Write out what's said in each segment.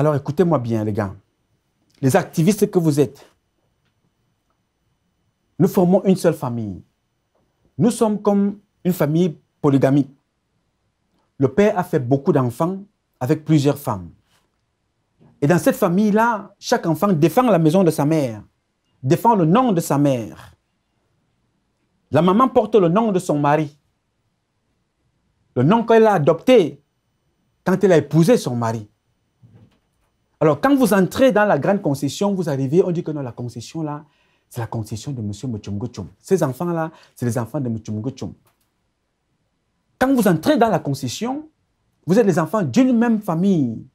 Alors écoutez-moi bien, les gars. Les activistes que vous êtes, nous formons une seule famille. Nous sommes comme une famille polygamique. Le père a fait beaucoup d'enfants avec plusieurs femmes. Et dans cette famille-là, chaque enfant défend la maison de sa mère, défend le nom de sa mère. La maman porte le nom de son mari. Le nom qu'elle a adopté quand elle a épousé son mari. Alors, quand vous entrez dans la grande concession, vous arrivez, on dit que non, la concession là, c'est la concession de M. Muchunguchum. Ces enfants-là, c'est les enfants de Muchunguchum. Quand vous entrez dans la concession, vous êtes les enfants d'une même famille.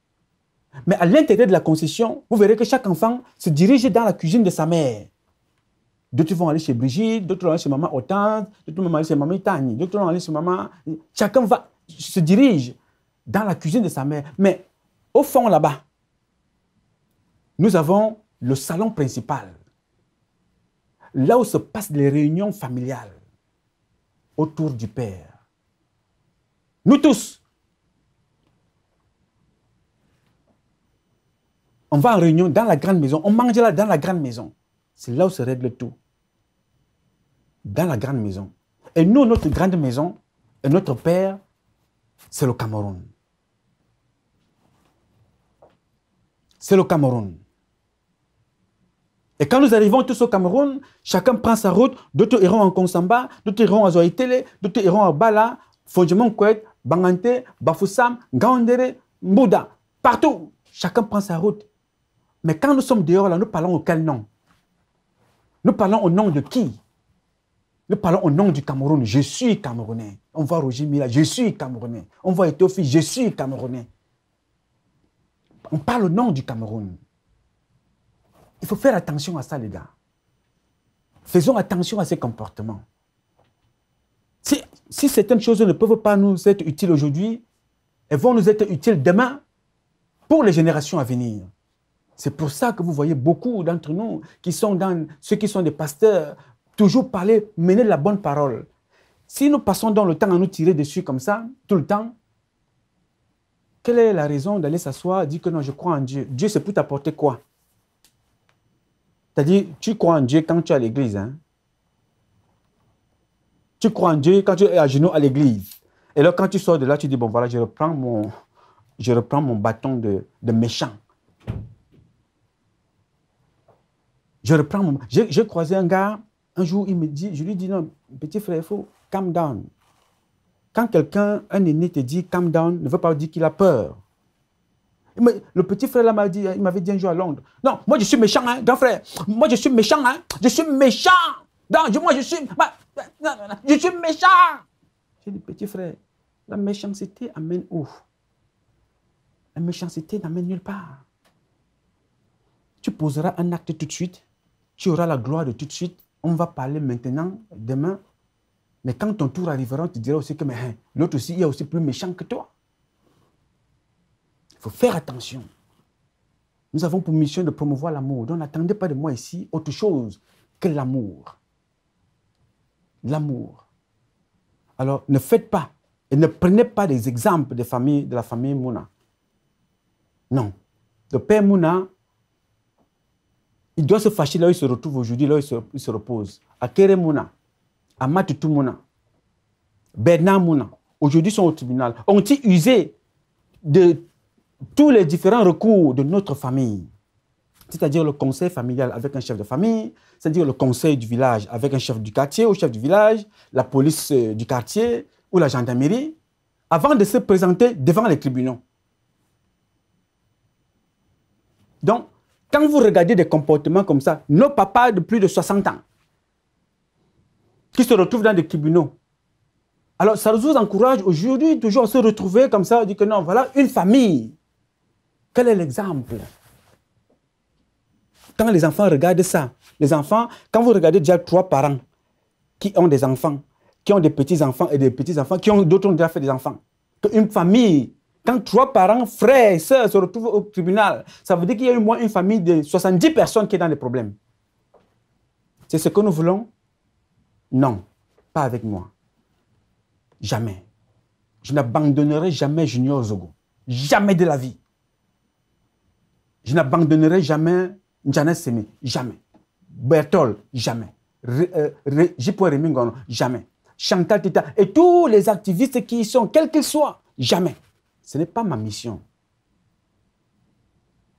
Mais à l'intérieur de la concession, vous verrez que chaque enfant se dirige dans la cuisine de sa mère. D'autres vont aller chez Brigitte, d'autres vont aller chez maman Otante, d'autres vont aller chez maman Itani, d'autres vont aller chez maman... Chacun se dirige dans la cuisine de sa mère. Mais au fond là-bas, nous avons le salon principal. Là où se passent les réunions familiales autour du père. Nous tous, on va en réunion dans la grande maison, on mange là dans la grande maison. C'est là où se règle tout. Dans la grande maison. Et nous, notre grande maison, et notre père, c'est le Cameroun. C'est le Cameroun. Et quand nous arrivons tous au Cameroun, chacun prend sa route, d'autres iront en Konsamba, d'autres iront à Zoïtele, d'autres iront à Bala, Fondjemon Kouet, Bangante, Bafoussam, Gaondere, Mbouda, partout. Chacun prend sa route. Mais quand nous sommes dehors, là, nous parlons auquel nom? Nous parlons au nom de qui? Nous parlons au nom du Cameroun. Je suis Camerounais. On voit Roger Mila, je suis Camerounais. On voit Etoffi, je suis Camerounais. On parle au nom du Cameroun. Il faut faire attention à ça, les gars. Faisons attention à ces comportements. Si certaines choses ne peuvent pas nous être utiles aujourd'hui, elles vont nous être utiles demain pour les générations à venir. C'est pour ça que vous voyez beaucoup d'entre nous qui sont dans ceux qui sont des pasteurs, toujours parler, mener la bonne parole. Si nous passons dans le temps à nous tirer dessus comme ça, tout le temps, quelle est la raison d'aller s'asseoir et dire que non, je crois en Dieu? Dieu, c'est pour t'apporter quoi? C'est-à-dire, tu crois en Dieu quand tu es à l'église. Hein? Tu crois en Dieu quand tu es à genoux à l'église. Et là, quand tu sors de là, tu dis, bon voilà, je reprends mon bâton de méchant. J'ai croisé un gars, un jour, il me dit, je lui dis, non, petit frère, il faut calm down. Quand quelqu'un, un aîné te dit calm down, ne veut pas dire qu'il a peur. Le petit frère là il m'avait dit un jour à Londres, non, moi je suis méchant, hein, grand frère. Moi je suis méchant, hein. Je suis méchant. Non, moi je suis méchant. J'ai dit, petit frère, la méchanceté amène où? La méchanceté n'amène nulle part. Tu poseras un acte tout de suite, tu auras la gloire de tout de suite, on va parler maintenant, demain. Mais quand ton tour arrivera, tu diras aussi que l'autre aussi, il est aussi plus méchant que toi. Il faut faire attention. Nous avons pour mission de promouvoir l'amour. Donc n'attendez pas de moi ici autre chose que l'amour. L'amour. Alors ne faites pas et ne prenez pas des exemples de la famille Mouna. Non. Le père Mouna, il doit se fâcher là où il se retrouve aujourd'hui, là où il se repose. À Kéré Mouna, à Matutu Mouna, Bernard Mouna, aujourd'hui sont au tribunal. Ont-ils usé de tous les différents recours de notre famille, c'est-à-dire le conseil familial avec un chef de famille, c'est-à-dire le conseil du village avec un chef du quartier ou chef du village, la police du quartier ou la gendarmerie, avant de se présenter devant les tribunaux. Donc, quand vous regardez des comportements comme ça, nos papas de plus de 60 ans, qui se retrouvent dans des tribunaux, alors ça vous encourage aujourd'hui toujours à se retrouver comme ça, on dit que non, voilà une famille. Quel est l'exemple? Quand les enfants regardent ça, les enfants, quand vous regardez déjà 3 parents qui ont des enfants, qui ont des petits-enfants et des petits-enfants, qui ont d'autres ont déjà fait des enfants, une famille, quand 3 parents, frères et sœurs se retrouvent au tribunal, ça veut dire qu'il y a au moins une famille de 70 personnes qui est dans des problèmes. C'est ce que nous voulons? Non, pas avec moi. Jamais. Je n'abandonnerai jamais Junior Zogo. Jamais de la vie. Je n'abandonnerai jamais Njana Seme, jamais. Bertol, jamais. J.P. Remingono, jamais. Chantal Tita et tous les activistes qui y sont, quels qu'ils soient, jamais. Ce n'est pas ma mission.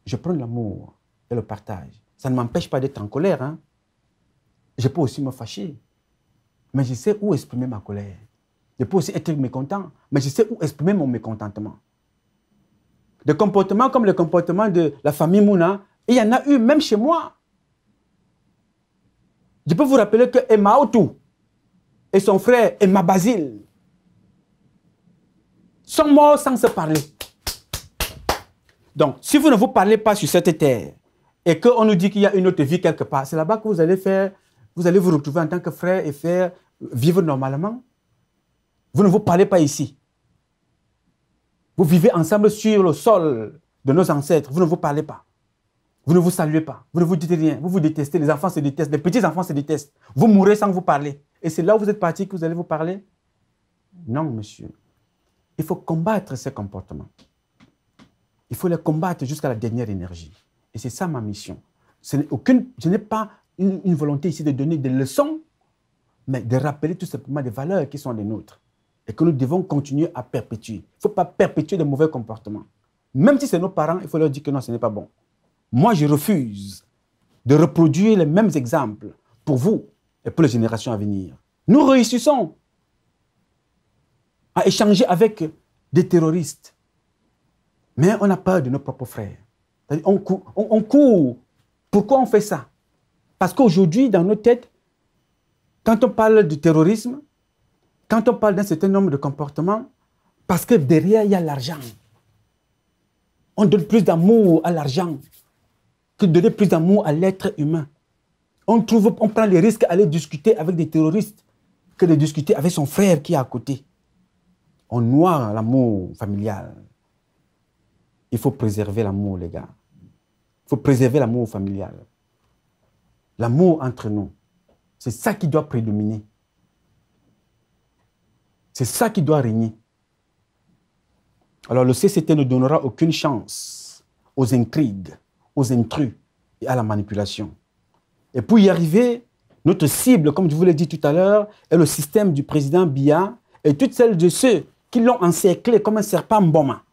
Je prends l'amour et le partage. Ça ne m'empêche pas d'être en colère. Hein. Je peux aussi me fâcher. Mais je sais où exprimer ma colère. Je peux aussi être mécontent. Mais je sais où exprimer mon mécontentement. Des comportements comme le comportement de la famille Mouna, il y en a eu même chez moi. Je peux vous rappeler que Emma Otou et son frère Emma Basile sont morts sans se parler. Donc, si vous ne vous parlez pas sur cette terre et qu'on nous dit qu'il y a une autre vie quelque part, c'est là-bas que vous allez vous retrouver en tant que frère et faire vivre normalement. Vous ne vous parlez pas ici. Vous vivez ensemble sur le sol de nos ancêtres. Vous ne vous parlez pas. Vous ne vous saluez pas. Vous ne vous dites rien. Vous vous détestez. Les enfants se détestent. Les petits-enfants se détestent. Vous mourrez sans vous parler. Et c'est là où vous êtes parti que vous allez vous parler? Non, monsieur. Il faut combattre ces comportements. Il faut les combattre jusqu'à la dernière énergie. Et c'est ça ma mission. Je n'ai pas une volonté ici de donner des leçons, mais de rappeler tout simplement des valeurs qui sont les nôtres et que nous devons continuer à perpétuer. Il ne faut pas perpétuer de mauvais comportements. Même si c'est nos parents, il faut leur dire que non, ce n'est pas bon. Moi, je refuse de reproduire les mêmes exemples pour vous et pour les générations à venir. Nous réussissons à échanger avec des terroristes, mais on a peur de nos propres frères. On court. Pourquoi on fait ça? Parce qu'aujourd'hui, dans nos têtes, quand on parle du terrorisme, quand on parle d'un certain nombre de comportements, parce que derrière, il y a l'argent. On donne plus d'amour à l'argent que de donner plus d'amour à l'être humain. On prend les risques d'aller discuter avec des terroristes que de discuter avec son frère qui est à côté. On noie l'amour familial. Il faut préserver l'amour, les gars. Il faut préserver l'amour familial. L'amour entre nous. C'est ça qui doit prédominer. C'est ça qui doit régner. Alors le CCT ne donnera aucune chance aux intrigues, aux intrus et à la manipulation. Et pour y arriver, notre cible, comme je vous l'ai dit tout à l'heure, est le système du président Biya et toutes celles de ceux qui l'ont encerclé comme un serpent Mboma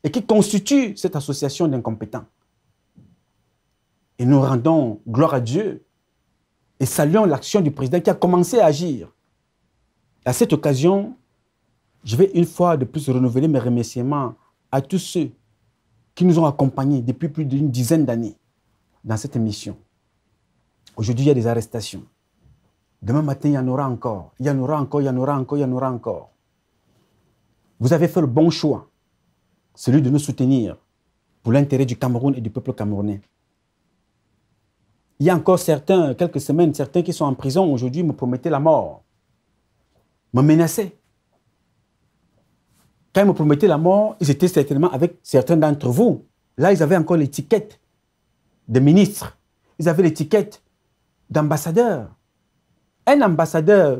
et qui constituent cette association d'incompétents. Et nous rendons gloire à Dieu et saluons l'action du président qui a commencé à agir. À cette occasion, je vais une fois de plus renouveler mes remerciements à tous ceux qui nous ont accompagnés depuis plus d'une dizaine d'années dans cette mission. Aujourd'hui, il y a des arrestations. Demain matin, il y en aura encore. Il y en aura encore, il y en aura encore, il y en aura encore. Vous avez fait le bon choix, celui de nous soutenir pour l'intérêt du Cameroun et du peuple camerounais. Il y a encore certains, quelques semaines, certains qui sont en prison aujourd'hui me promettaient la mort, me menaçaient. Quand ils me promettaient la mort, ils étaient certainement avec certains d'entre vous. Là, ils avaient encore l'étiquette de ministre. Ils avaient l'étiquette d'ambassadeur. Un ambassadeur,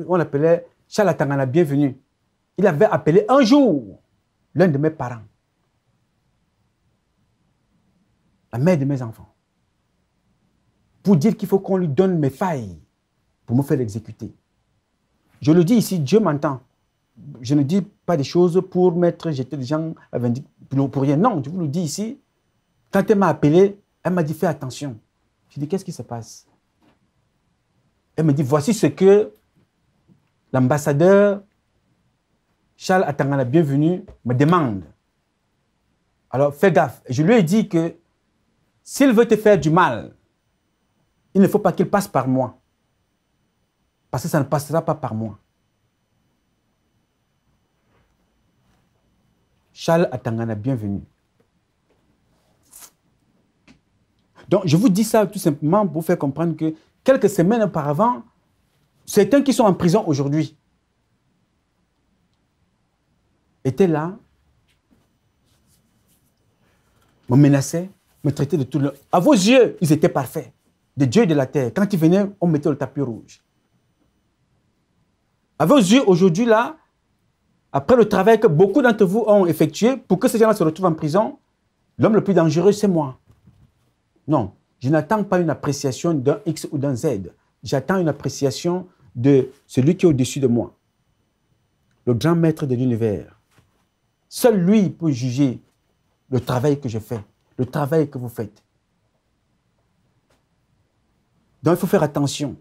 on l'appelait Charles Atangana Bienvenu. Il avait appelé un jour l'un de mes parents, la mère de mes enfants, pour dire qu'il faut qu'on lui donne mes failles pour me faire exécuter. Je le dis ici, Dieu m'entend. Je ne dis pas des choses pour jeter des gens pour rien. Non, je vous le dis ici. Quand elle m'a appelé, elle m'a dit, fais attention. Je dis, qu'est-ce qui se passe? Elle me dit, voici ce que l'ambassadeur Charles Atangana Bienvenu me demande. Alors, fais gaffe. Je lui ai dit que s'il veut te faire du mal, il ne faut pas qu'il passe par moi. Parce que ça ne passera pas par moi. Charles Atangana Bienvenu. Donc, je vous dis ça tout simplement pour vous faire comprendre que quelques semaines auparavant, certains qui sont en prison aujourd'hui étaient là, me menaçaient, me traitaient de tout le... À vos yeux, ils étaient parfaits. Des dieux de la terre. Quand ils venaient, on mettait le tapis rouge. À vos yeux, aujourd'hui, là, après le travail que beaucoup d'entre vous ont effectué pour que ces gens-là se retrouvent en prison, L'homme le plus dangereux, c'est moi. Non, je n'attends pas une appréciation d'un X ou d'un Z. J'attends une appréciation de celui qui est au-dessus de moi. Le grand maître de l'univers. Seul lui peut juger le travail que je fais, le travail que vous faites. Donc, il faut faire attention.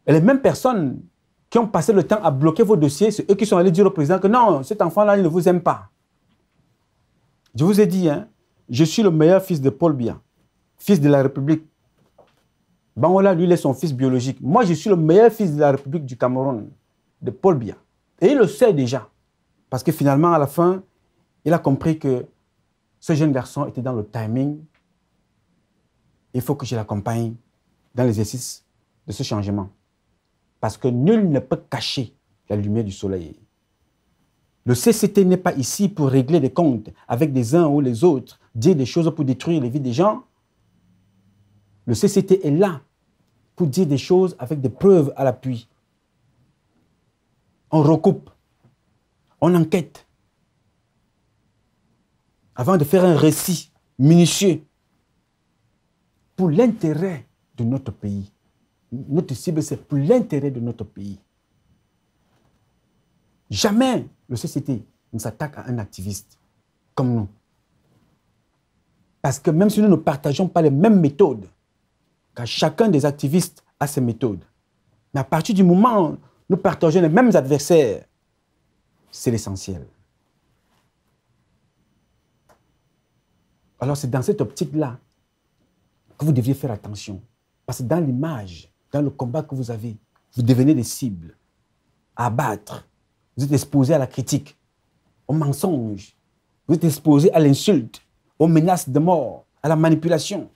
Et les mêmes personnes qui ont passé le temps à bloquer vos dossiers, c'est eux qui sont allés dire au président que non, cet enfant-là, il ne vous aime pas. Je vous ai dit, hein, je suis le meilleur fils de Paul Biya, fils de la République. Bangola, lui, il est son fils biologique. Moi, je suis le meilleur fils de la République du Cameroun, de Paul Biya. Et il le sait déjà. Parce que finalement, à la fin, il a compris que ce jeune garçon était dans le timing. Il faut que je l'accompagne dans l'exercice de ce changement. Parce que nul ne peut cacher la lumière du soleil. Le CCT n'est pas ici pour régler des comptes avec des uns ou les autres, dire des choses pour détruire les vies des gens. Le CCT est là pour dire des choses avec des preuves à l'appui. On recoupe, on enquête, avant de faire un récit minutieux pour l'intérêt de notre pays. Notre cible, c'est pour l'intérêt de notre pays. Jamais le CCT ne s'attaque à un activiste comme nous. Parce que même si nous ne partageons pas les mêmes méthodes, car chacun des activistes a ses méthodes, mais à partir du moment où nous partageons les mêmes adversaires, c'est l'essentiel. Alors c'est dans cette optique-là que vous devriez faire attention. Parce que dans l'image, dans le combat que vous avez, vous devenez des cibles à abattre. Vous êtes exposé à la critique, au mensonge. Vous êtes exposé à l'insulte, aux menaces de mort, à la manipulation.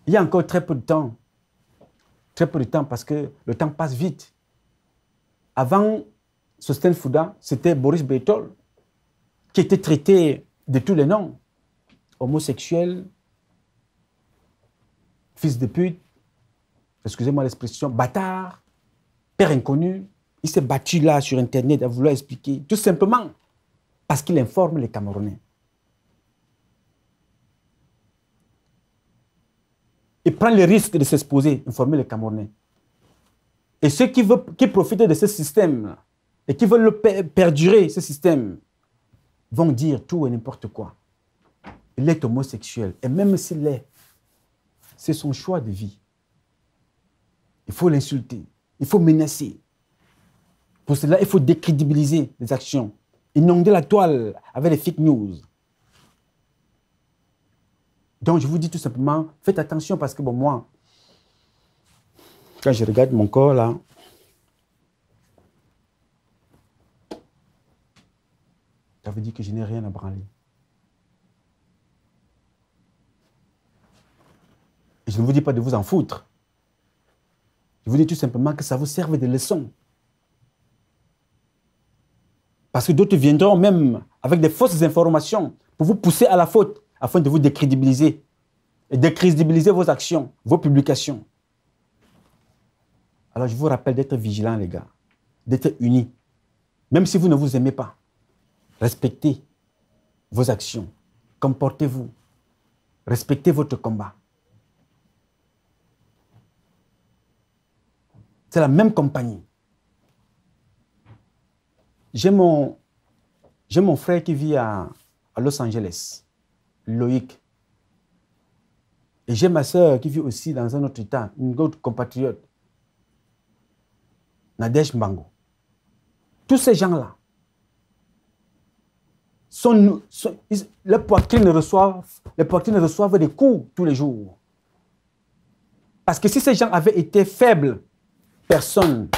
Il y a encore très peu de temps parce que le temps passe vite. Avant Sosten Fouda, c'était Boris Berthold qui était traité de tous les noms. Homosexuel, fils de pute, excusez-moi l'expression, bâtard, père inconnu. Il s'est battu là sur Internet à vouloir expliquer, tout simplement parce qu'il informe les Camerounais. Il prend le risque de s'exposer, informer les Camerounais. Et ceux qui profitent de ce système et qui veulent perdurer ce système vont dire tout et n'importe quoi. Il est homosexuel. Et même s'il l'est, c'est son choix de vie. Il faut l'insulter. Il faut menacer. Pour cela, il faut décrédibiliser les actions. Inonder la toile avec les fake news. Donc, je vous dis tout simplement, faites attention parce que, bon, moi, quand je regarde mon corps, là, ça veut dire que je n'ai rien à branler. Et je ne vous dis pas de vous en foutre. Je vous dis tout simplement que ça vous serve de leçon. Parce que d'autres viendront même avec des fausses informations pour vous pousser à la faute afin de vous décrédibiliser et décrédibiliser vos actions, vos publications. Alors je vous rappelle d'être vigilants, les gars, d'être unis. Même si vous ne vous aimez pas, respectez vos actions, comportez-vous, respectez votre combat. C'est la même compagnie. J'ai mon frère qui vit à Los Angeles, Loïc. Et j'ai ma soeur qui vit aussi dans un autre état, une autre compatriote, Nadège Mbango. Tous ces gens-là, les poitrines reçoivent des coups tous les jours. Parce que si ces gens avaient été faibles, personne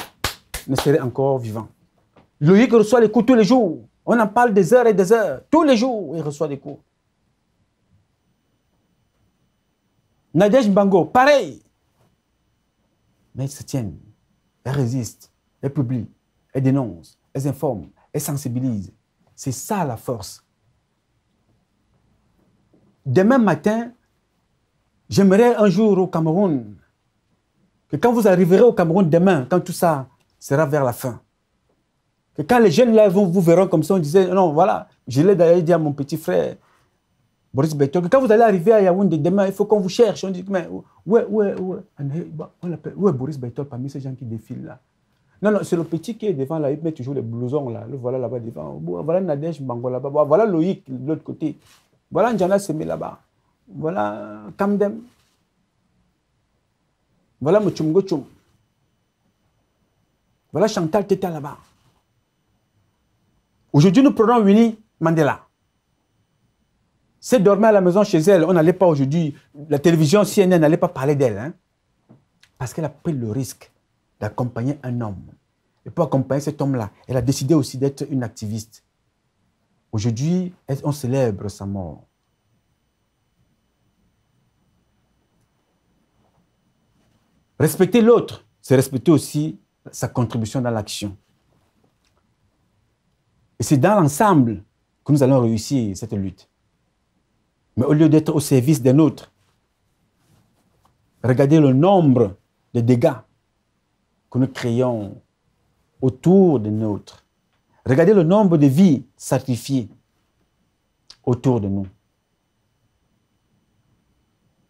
ne serait encore vivant. Loïc reçoit des coups tous les jours. On en parle des heures et des heures. Tous les jours, il reçoit des coups. Nadège Mbango, pareil. Mais ils se tiennent. Elles résistent. Elles publient. Elles dénoncent. Elles informent. Elles sensibilisent. C'est ça la force. Demain matin, j'aimerais un jour au Cameroun que quand vous arriverez au Cameroun demain, quand tout ça sera vers la fin. Que quand les jeunes là vous verront comme ça, on disait, non, voilà, je l'ai d'ailleurs dit à mon petit frère, Boris Beitol, que quand vous allez arriver à Yaoundé demain, il faut qu'on vous cherche. On dit, mais où est Boris Beitol parmi ces gens qui défilent là? Non, non, c'est le petit qui est devant là, il met toujours les blousons là, le voilà là-bas devant. Voilà Nadège Bango là-bas, voilà Loïc de l'autre côté. Voilà Ndjana Semé là-bas. Voilà Kamdem. Voilà Mochumgo Chum. Voilà Chantal Teta là-bas. Aujourd'hui, nous prenons Winnie Mandela. Si elle dormait à la maison chez elle, on n'allait pas aujourd'hui, la télévision CNN n'allait pas parler d'elle. Hein, parce qu'elle a pris le risque d'accompagner un homme. Et pour accompagner cet homme-là, elle a décidé aussi d'être une activiste. Aujourd'hui, on célèbre sa mort. Respecter l'autre, c'est respecter aussi sa contribution dans l'action. Et c'est dans l'ensemble que nous allons réussir cette lutte. Mais au lieu d'être au service d'un autre, regardez le nombre de dégâts que nous créons autour de nôtres. Regardez le nombre de vies sacrifiées autour de nous.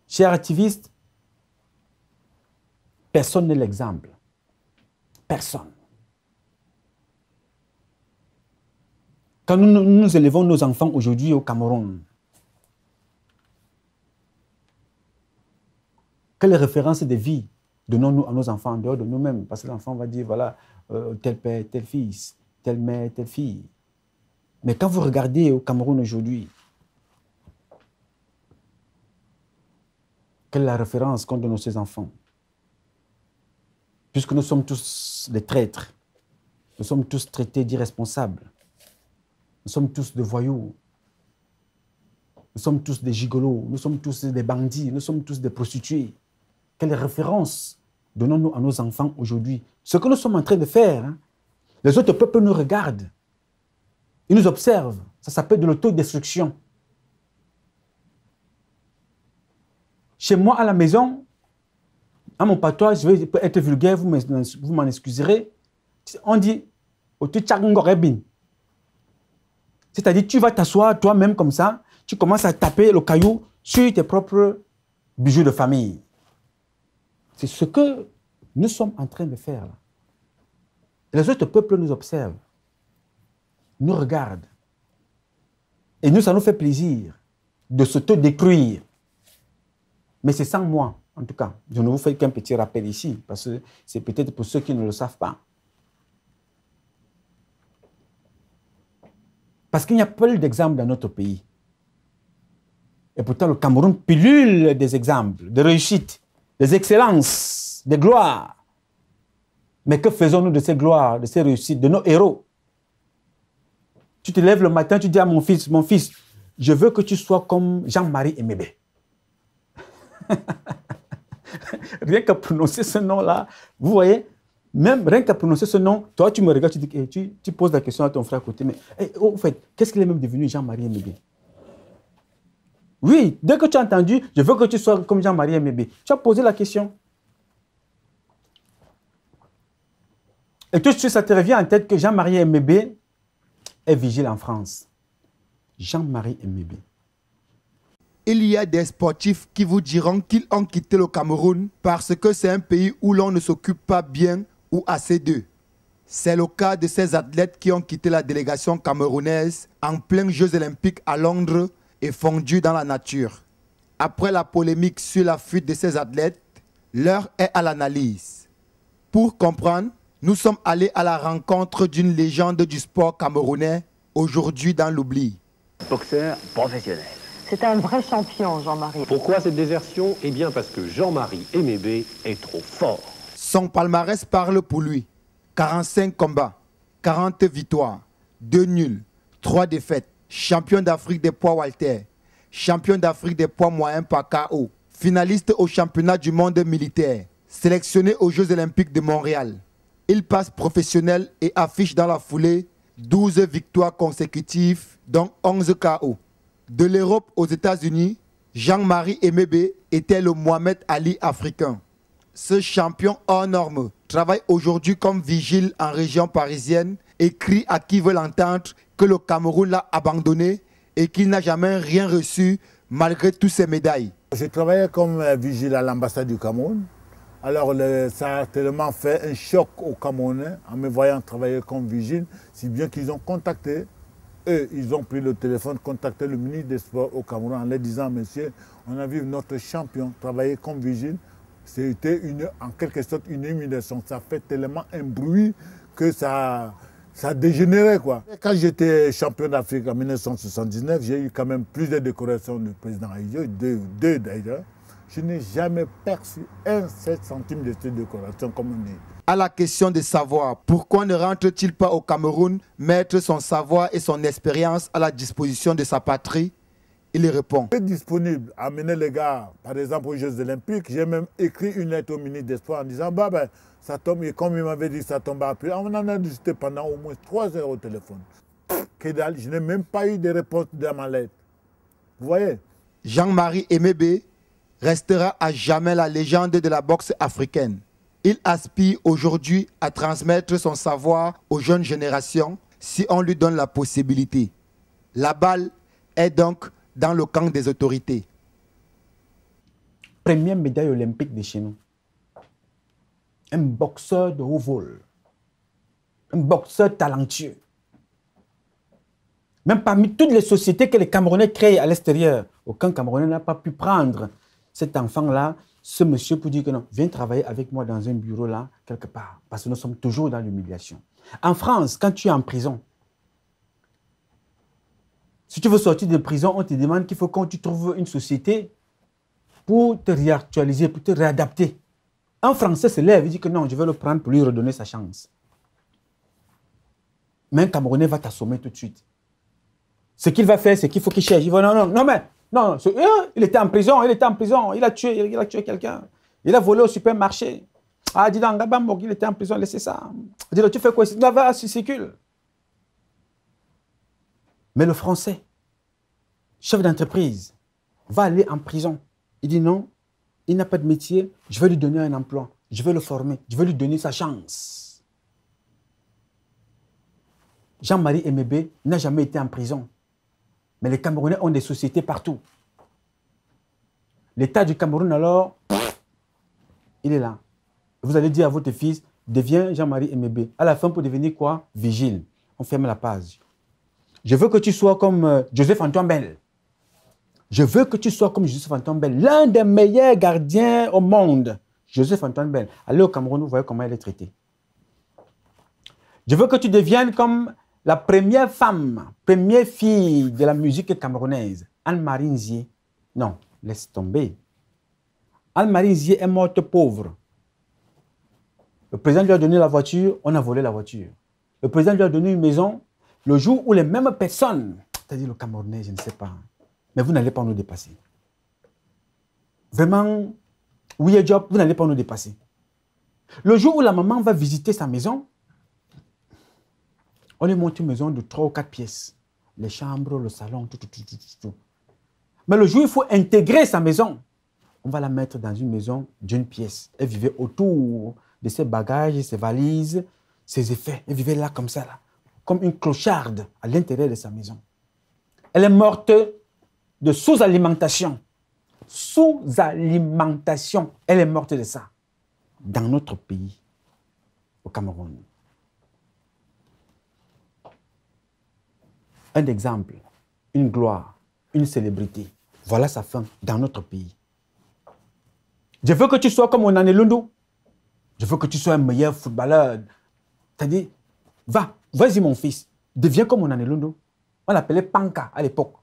Chers activistes, personne n'est l'exemple. Personne. Quand nous élevons nos enfants aujourd'hui au Cameroun, quelles références de vie donnons-nous à nos enfants en dehors de nous-mêmes? Parce que l'enfant va dire, voilà, tel père, tel fils, telle mère, telle fille. Mais quand vous regardez au Cameroun aujourd'hui, quelle est la référence qu'on donne à ces enfants? Puisque nous sommes tous des traîtres, nous sommes tous traités d'irresponsables, nous sommes tous des voyous, nous sommes tous des gigolos, nous sommes tous des bandits, nous sommes tous des prostituées. Quelle référence donnons-nous à nos enfants aujourd'hui? Ce que nous sommes en train de faire, hein, les autres peuples nous regardent, ils nous observent, ça s'appelle de l'autodestruction. Chez moi, à la maison, à mon patois, je vais être vulgaire, vous m'en excuserez, on dit c'est-à-dire, tu vas t'asseoir toi-même comme ça, tu commences à taper le caillou sur tes propres bijoux de famille. C'est ce que nous sommes en train de faire là. Les autres peuples nous observent, nous regardent. Et nous, ça nous fait plaisir de s'auto-détruire. Mais c'est sans moi, en tout cas. Je ne vous fais qu'un petit rappel ici, parce que c'est peut-être pour ceux qui ne le savent pas. Parce qu'il n'y a pas eu d'exemple dans notre pays. Et pourtant, le Cameroun pilule des exemples, de réussite, des excellences, des gloires. Mais que faisons-nous de ces gloires, de ces réussites, de nos héros? Tu te lèves le matin, tu dis à mon fils, je veux que tu sois comme Jean-Marie Emébé. Rien qu'à prononcer ce nom-là, vous voyez, même rien qu'à prononcer ce nom, toi tu me regardes, tu dis, tu poses la question à ton frère à côté, mais au fait, qu'est-ce qu'il est même devenu Jean-Marie Emébé? Oui, dès que tu as entendu, je veux que tu sois comme Jean-Marie Emébé, tu as posé la question. Et tout de suite, ça te revient en tête que Jean-Marie Emébé est vigile en France. Jean-Marie Emébé. Il y a des sportifs qui vous diront qu'ils ont quitté le Cameroun parce que c'est un pays où l'on ne s'occupe pas bien ou assez d'eux. C'est le cas de ces athlètes qui ont quitté la délégation camerounaise en plein Jeux olympiques à Londres et fondus dans la nature. Après la polémique sur la fuite de ces athlètes, l'heure est à l'analyse. Pour comprendre, nous sommes allés à la rencontre d'une légende du sport camerounais, aujourd'hui dans l'oubli. Boxeur professionnel. C'est un vrai champion, Jean-Marie. Pourquoi cette désertion? Eh bien parce que Jean-Marie Emébé est trop fort. Son palmarès parle pour lui. 45 combats, 40 victoires, 2 nuls, 3 défaites. Champion d'Afrique des poids Walter, champion d'Afrique des poids moyens par KO, finaliste au championnat du monde militaire, sélectionné aux Jeux olympiques de Montréal. Il passe professionnel et affiche dans la foulée 12 victoires consécutives, dont 11 KO. De l'Europe aux États-Unis, Jean-Marie Emébé était le Mohamed Ali africain. Ce champion hors norme travaille aujourd'hui comme vigile en région parisienne et crie à qui veut l'entendre que le Cameroun l'a abandonné et qu'il n'a jamais rien reçu malgré toutes ses médailles. J'ai travaillé comme vigile à l'ambassade du Cameroun. Alors ça a tellement fait un choc aux Camerounais en me voyant travailler comme vigile, si bien qu'ils ont contacté, eux, ils ont pris le téléphone, contacté le ministre des Sports au Cameroun en leur disant, monsieur, on a vu notre champion travailler comme vigile. C'était en quelque sorte une humiliation. Ça fait tellement un bruit que ça dégénérait, quoi. Quand j'étais champion d'Afrique en 1979, j'ai eu quand même plusieurs décorations du président Aïdjo, deux d'ailleurs. Je n'ai jamais perçu un seul centime de cette décoration, comme on dit. À la question de savoir pourquoi ne rentre-t-il pas au Cameroun mettre son savoir et son expérience à la disposition de sa patrie, il répond. Je suis disponible à amener les gars, par exemple, aux Jeux Olympiques. J'ai même écrit une lettre au ministre des Sports en disant, ça tombe, et comme il m'avait dit, ça tombe après. On en a discuté pendant au moins 3 heures au téléphone. Kédal, je n'ai même pas eu de réponse dans ma lettre. Vous voyez? Jean-Marie Emebe restera à jamais la légende de la boxe africaine. Il aspire aujourd'hui à transmettre son savoir aux jeunes générations si on lui donne la possibilité. La balle est donc dans le camp des autorités. Première médaille olympique de chez nous. Un boxeur de haut vol. Un boxeur talentueux. Même parmi toutes les sociétés que les Camerounais créent à l'extérieur, aucun Camerounais n'a pas pu prendre cet enfant-là, ce monsieur, pour dire que non, viens travailler avec moi dans un bureau là, quelque part. Parce que nous sommes toujours dans l'humiliation. En France, quand tu es en prison, si tu veux sortir de prison, on te demande qu'il faut que tu trouves une société pour te réactualiser, pour te réadapter. Un Français se lève et dit que non, je vais le prendre pour lui redonner sa chance. Mais un Camerounais va t'assommer tout de suite. Ce qu'il va faire, c'est qu'il faut qu'il cherche. Il va non, il était en prison, il a tué quelqu'un. Il a volé au supermarché. Ah, dis donc, il était en prison, laissez ça. Dis donc, tu fais quoi ici? Va, circule. Mais le Français, chef d'entreprise, va aller en prison. Il dit non, il n'a pas de métier, je vais lui donner un emploi, je vais le former, je vais lui donner sa chance. Jean-Marie Emebe n'a jamais été en prison. Mais les Camerounais ont des sociétés partout. L'État du Cameroun, alors, il est là. Vous allez dire à votre fils, deviens Jean-Marie Emebe. À la fin, pour devenir quoi? Vigile. On ferme la page. Je veux que tu sois comme Joseph-Antoine Bell. Je veux que tu sois comme Joseph-Antoine Bell, l'un des meilleurs gardiens au monde. Joseph-Antoine Bell. Allez au Cameroun, vous voyez comment elle est traitée. Je veux que tu deviennes comme la première femme, première fille de la musique camerounaise, Anne-Marie Nzié. Non, laisse tomber. Anne-Marie Nzié est morte pauvre. Le président lui a donné la voiture, on a volé la voiture. Le président lui a donné une maison, le jour où les mêmes personnes, c'est-à-dire le Camerounais, je ne sais pas, mais vous n'allez pas nous dépasser. Vraiment, oui, job, vous n'allez pas nous dépasser. Le jour où la maman va visiter sa maison, on lui monte une maison de 3 ou 4 pièces. Les chambres, le salon, tout. Mais le jour où il faut intégrer sa maison, on va la mettre dans une maison d'une pièce. Elle vivait autour de ses bagages, ses valises, ses effets. Elle vivait là comme ça, là, comme une clocharde à l'intérieur de sa maison. Elle est morte de sous-alimentation. Sous-alimentation. Elle est morte de ça. Dans notre pays, au Cameroun. Un exemple, une gloire, une célébrité. Voilà sa fin dans notre pays. Je veux que tu sois comme Onane Lundu. Je veux que tu sois un meilleur footballeur. C'est-à-dire, vas-y mon fils, deviens comme Onane Lundu. On l'appelait Panka à l'époque.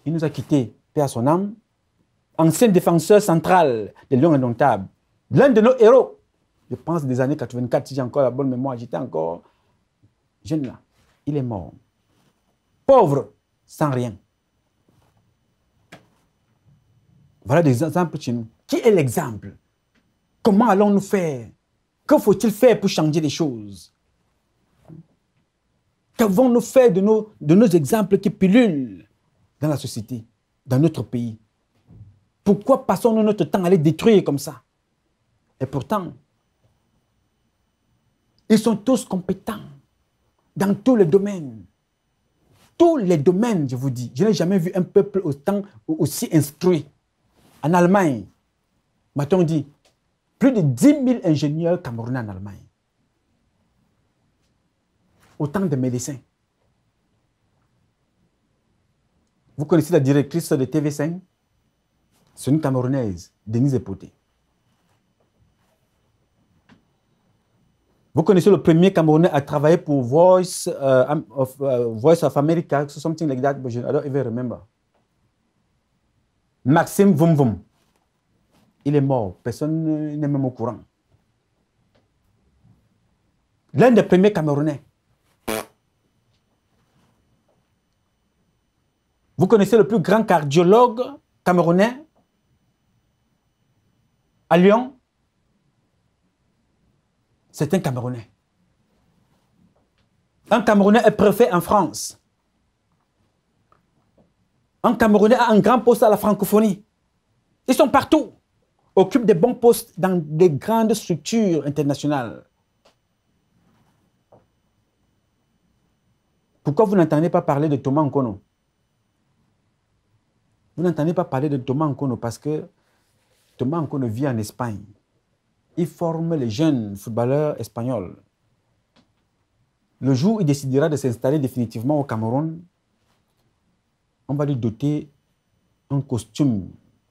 Il nous a quittés, paix à son âme. Ancien défenseur central des Lions Indomptables. L'un de nos héros. Je pense des années 84, si j'ai encore la bonne mémoire, j'étais encore jeune là. Il est mort. Pauvre, sans rien. Voilà des exemples chez nous. Qui est l'exemple? Comment allons-nous faire? Que faut-il faire pour changer les choses? Qu'avons-nous fait de nos exemples qui pullulent dans la société, dans notre pays? Pourquoi passons-nous notre temps à les détruire comme ça? Et pourtant, ils sont tous compétents dans tous les domaines. Tous les domaines, je vous dis. Je n'ai jamais vu un peuple aussi instruit. En Allemagne, m'a-t-on dit, plus de 10 000 ingénieurs camerounais en Allemagne. Autant de médecins. Vous connaissez la directrice de TV5? C'est une Camerounaise, Denise Epoté. Vous connaissez le premier Camerounais à travailler pour Voice of America, something like that, but I don't even remember. Maxime Voum Voum. Il est mort, personne n'est même au courant. L'un des premiers Camerounais. Vous connaissez le plus grand cardiologue camerounais à Lyon? C'est un Camerounais. Un Camerounais est préfet en France. Un Camerounais a un grand poste à la francophonie. Ils sont partout. Occupent des bons postes dans des grandes structures internationales. Pourquoi vous n'entendez pas parler de Thomas Nkono? Vous n'entendez pas parler de Thomas Nkono parce que Thomas Nkono vit en Espagne. Il forme les jeunes footballeurs espagnols. Le jour où il décidera de s'installer définitivement au Cameroun, on va lui doter un costume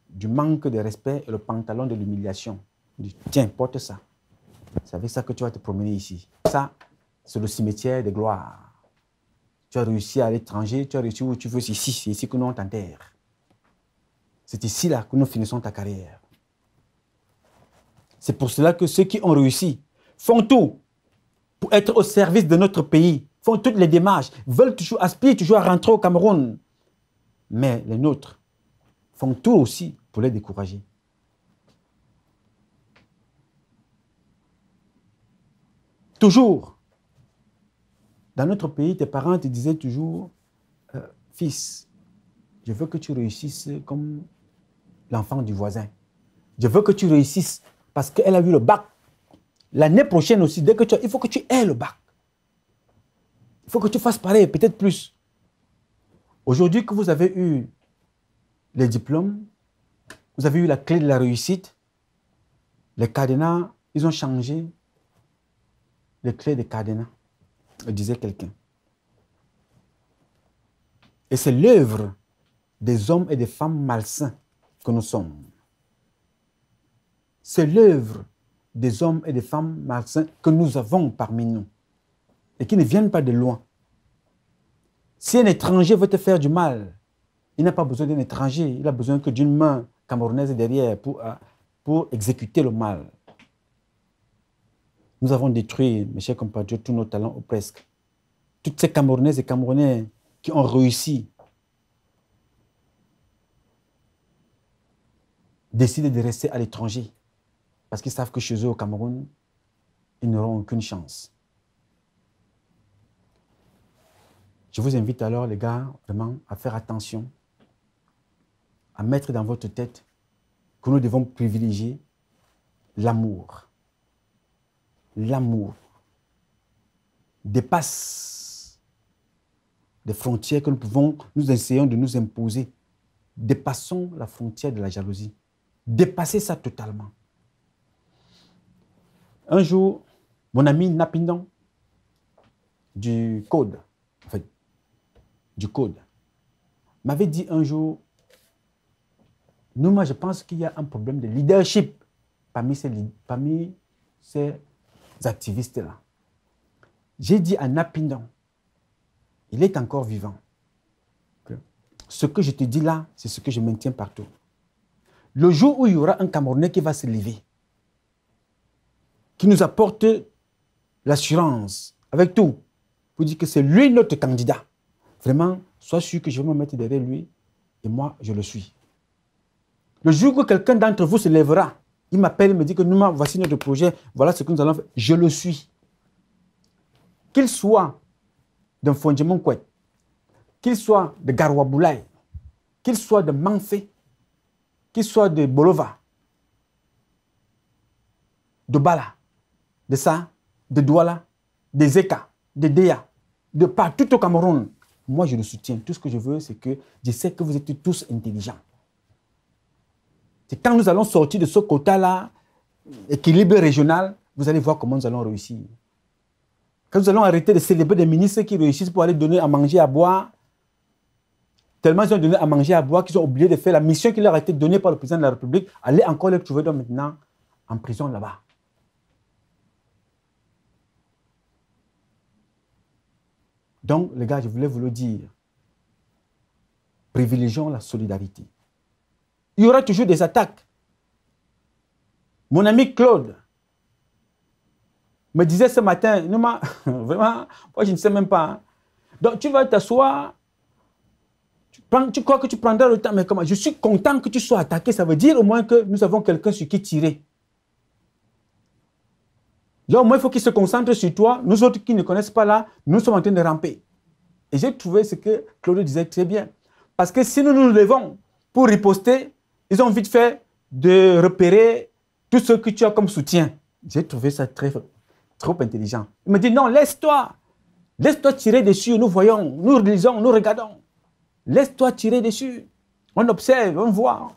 du manque de respect et le pantalon de l'humiliation. Il dit, tiens, porte ça. C'est avec ça que tu vas te promener ici. Ça, c'est le cimetière de gloire. Tu as réussi à l'étranger, tu as réussi où tu veux, c'est ici que nous on t'enterre. C'est ici là que nous finissons ta carrière. C'est pour cela que ceux qui ont réussi font tout pour être au service de notre pays, font toutes les démarches, aspirent toujours à rentrer au Cameroun. Mais les nôtres font tout aussi pour les décourager. Toujours. Dans notre pays, tes parents te disaient toujours, fils, je veux que tu réussisses comme l'enfant du voisin. Je veux que tu réussisses parce qu'elle a eu le bac. L'année prochaine aussi, il faut que tu aies le bac. Il faut que tu fasses pareil, peut-être plus. Aujourd'hui que vous avez eu les diplômes, vous avez eu la clé de la réussite, les cadenas, ils ont changé les clés des cadenas, disait quelqu'un. Et c'est l'œuvre des hommes et des femmes malsains que nous sommes. C'est l'œuvre des hommes et des femmes malsains que nous avons parmi nous et qui ne viennent pas de loin. Si un étranger veut te faire du mal, il n'a pas besoin d'un étranger, il a besoin que d'une main camerounaise derrière pour exécuter le mal. Nous avons détruit, mes chers compatriotes, tous nos talents ou presque. Toutes ces Camerounaises et Camerounais qui ont réussi décident de rester à l'étranger parce qu'ils savent que chez eux au Cameroun, ils n'auront aucune chance. Je vous invite alors, les gars, vraiment à faire attention, à mettre dans votre tête que nous devons privilégier l'amour. L'amour dépasse des frontières que nous essayons de nous imposer. Dépassons la frontière de la jalousie. Dépassez ça totalement. Un jour, mon ami Napindon du Code, m'avait dit un jour, moi je pense qu'il y a un problème de leadership parmi ces activistes-là. J'ai dit à Napindon, il est encore vivant. Ce que je te dis là, c'est ce que je maintiens partout. Le jour où il y aura un Camerounais qui va se lever, qui nous apporte l'assurance, avec tout, pour dire que c'est lui notre candidat, vraiment, sois sûr que je vais me mettre derrière lui et moi, je le suis. Le jour où quelqu'un d'entre vous se lèvera, il m'appelle, il me dit que nous, voici notre projet, voilà ce que nous allons faire, je le suis. Qu'il soit d'un Fondjemon Kouet, qu'il soit de Garouaboulaye, qu'il soit de Manfé, qu'il soit de Bolova, de Bala, de ça, de Douala, des Zeka, de Déa, de partout au Cameroun. Moi, je le soutiens. Tout ce que je veux, c'est que je sais que vous êtes tous intelligents. C'est quand nous allons sortir de ce quota-là, équilibre régional, vous allez voir comment nous allons réussir. Quand nous allons arrêter de célébrer des ministres qui réussissent pour aller donner à manger, à boire, tellement ils ont donné à manger, à boire, qu'ils ont oublié de faire la mission qui leur a été donnée par le président de la République, aller encore les trouver donc maintenant en prison là-bas. Donc, les gars, je voulais vous le dire. Privilégions la solidarité. Il y aura toujours des attaques. Mon ami Claude me disait ce matin, vraiment, moi je ne sais même pas. Hein. Donc, tu vas t'asseoir, tu crois que tu prendras le temps, mais comment? Je suis content que tu sois attaqué, ça veut dire au moins que nous avons quelqu'un sur qui tirer. Là, au moins, il faut qu'il se concentre sur toi. Nous autres qui ne connaissent pas là, nous sommes en train de ramper. Et j'ai trouvé ce que Claude disait très bien. Parce que si nous nous levons pour riposter, ils ont vite fait de repérer tout ce que tu as comme soutien. J'ai trouvé ça trop intelligent. Il me dit non, laisse-toi tirer dessus. Nous voyons, nous lisons, nous regardons. Laisse-toi tirer dessus. On observe, on voit.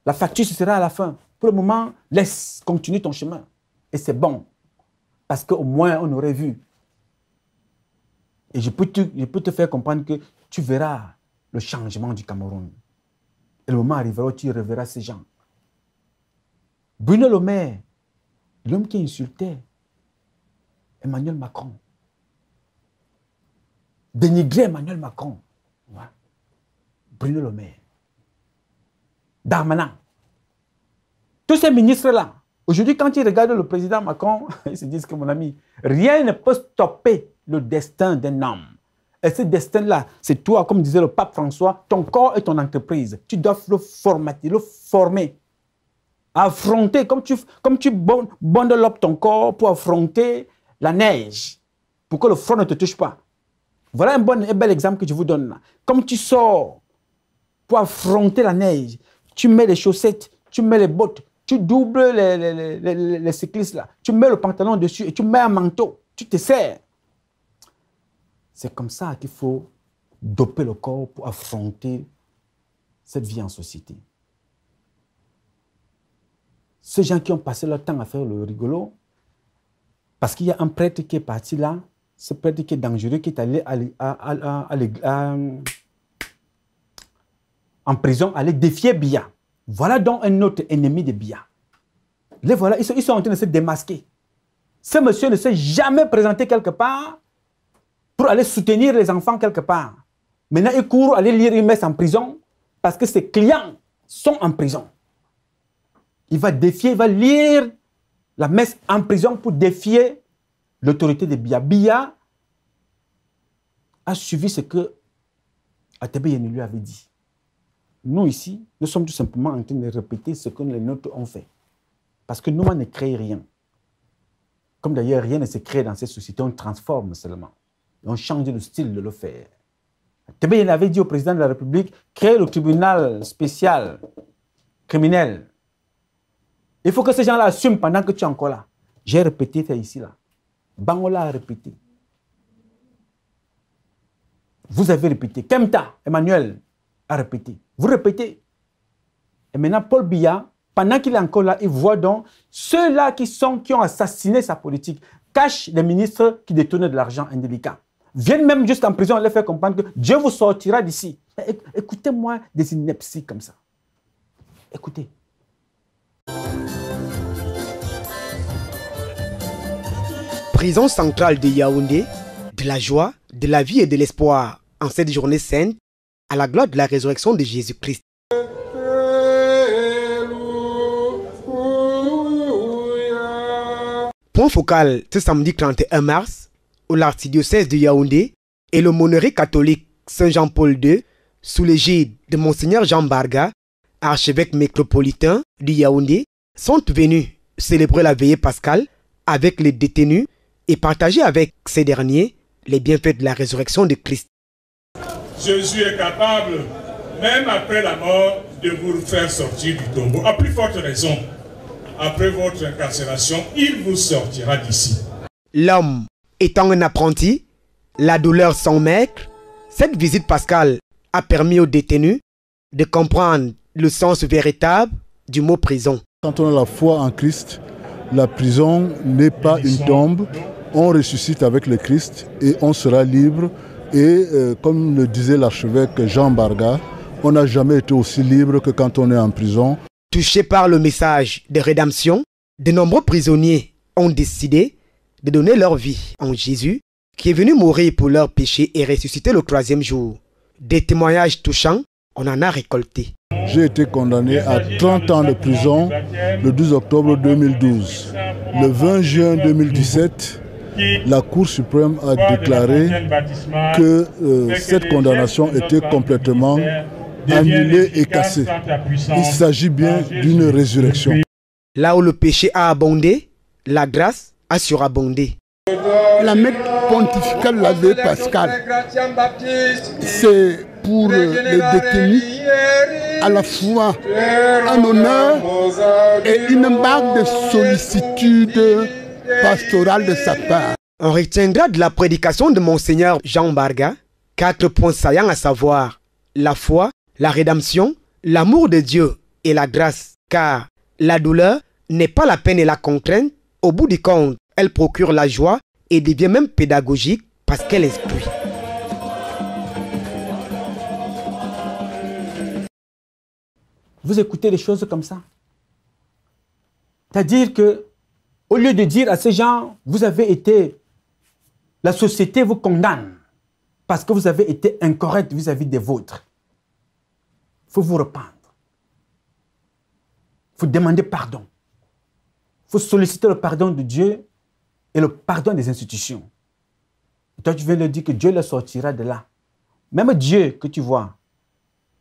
La facture, ce sera à la fin. Pour le moment, laisse, continue ton chemin. Et c'est bon. Parce qu'au moins, on aurait vu. Et je peux te faire comprendre que tu verras le changement du Cameroun. Et le moment arrivera où tu reverras ces gens. Bruno Le Maire, l'homme qui insultait Emmanuel Macron, dénigrait Emmanuel Macron. Ouais. Bruno Le Maire. Darmanin. Tous ces ministres-là, aujourd'hui, quand ils regardent le président Macron, ils se disent que, mon ami, rien ne peut stopper le destin d'un homme. Et ce destin-là, c'est toi, comme disait le pape François, ton corps et ton entreprise. Tu dois le formater, le former. Affronter, comme tu bondelopes ton corps pour affronter la neige, pour que le front ne te touche pas. Voilà un bel exemple que je vous donne là. Comme tu sors pour affronter la neige, tu mets les chaussettes, tu mets les bottes, tu doubles les cyclistes là, tu mets le pantalon dessus et tu mets un manteau, tu te serres. C'est comme ça qu'il faut doper le corps pour affronter cette vie en société. Ces gens qui ont passé leur temps à faire le rigolo, parce qu'il y a un prêtre qui est parti là, ce prêtre qui est dangereux, qui est allé en prison, aller défier Biya. Voilà donc un autre ennemi de Biya. Les voilà, ils sont en train de se démasquer. Ce monsieur ne s'est jamais présenté quelque part pour aller soutenir les enfants quelque part. Maintenant, il court aller lire une messe en prison parce que ses clients sont en prison. Il va défier, il va lire la messe en prison pour défier l'autorité de Biya. Biya a suivi ce que Atebe Yeni lui avait dit. Nous ici, nous sommes tout simplement en train de répéter ce que les nôtres ont fait. Parce que nous, on ne crée rien. Comme d'ailleurs, rien ne se crée dans cette société, on transforme seulement. Et on change le style de le faire. Atebe Yeni avait dit au président de la République, créer le tribunal spécial criminel. Il faut que ces gens-là assument pendant que tu es encore là. J'ai répété ça ici, là. Bangola a répété. Vous avez répété. Kemta, Emmanuel, a répété. Vous répétez. Et maintenant, Paul Biya, pendant qu'il est encore là, il voit donc ceux-là qui ont assassiné sa politique, cachent les ministres qui détournent de l'argent indélicat. Viennent même jusqu'en prison et leur faire comprendre que Dieu vous sortira d'ici. Écoutez-moi des inepties comme ça. Écoutez. Prison centrale de Yaoundé, de la joie, de la vie et de l'espoir en cette journée sainte, à la gloire de la résurrection de Jésus-Christ. Point focal ce samedi 31 mars, où l'archidiocèse de Yaoundé et le monnerie catholique Saint-Jean-Paul II, sous l'égide de Monseigneur Jean Barga, archevêque métropolitain de Yaoundé, sont venus célébrer la veillée pascale avec les détenus et partager avec ces derniers les bienfaits de la résurrection de Christ. Jésus est capable, même après la mort, de vous faire sortir du tombeau. À plus forte raison, après votre incarcération, il vous sortira d'ici. L'homme étant un apprenti, la douleur sans maître, cette visite pascale a permis aux détenus de comprendre le sens véritable du mot prison. Quand on a la foi en Christ, la prison n'est pas une tombe. On ressuscite avec le Christ et on sera libre. Et comme le disait l'archevêque Jean Barga, on n'a jamais été aussi libre que quand on est en prison. Touchés par le message de rédemption, de nombreux prisonniers ont décidé de donner leur vie en Jésus, qui est venu mourir pour leurs péchés et ressusciter le 3e jour. Des témoignages touchants, on en a récolté. J'ai été condamné à 30 ans de prison le 12 octobre 2012. Le 20 juin 2017, la Cour suprême a déclaré que cette condamnation était complètement annulée et cassée. Il s'agit bien d'une résurrection. Là où le péché a abondé, la grâce a surabondé. La messe pontificale de la veille pascale, c'est pour les détenus à la fois un honneur et une marque de sollicitude pastorale de sa part. On retiendra de la prédication de Monseigneur Jean Barga 4 points saillants, à savoir la foi, la rédemption, l'amour de Dieu et la grâce. Car la douleur n'est pas la peine et la contrainte. Au bout du compte, elle procure la joie et devient même pédagogique parce qu'elle instruit. Vous écoutez des choses comme ça. C'est-à-dire que, au lieu de dire à ces gens, vous avez été, la société vous condamne parce que vous avez été incorrect vis-à-vis des vôtres. Il faut vous rependre. Il faut demander pardon. Il faut solliciter le pardon de Dieu et le pardon des institutions. Et toi, tu viens de dire que Dieu le sortira de là. Même Dieu que tu vois,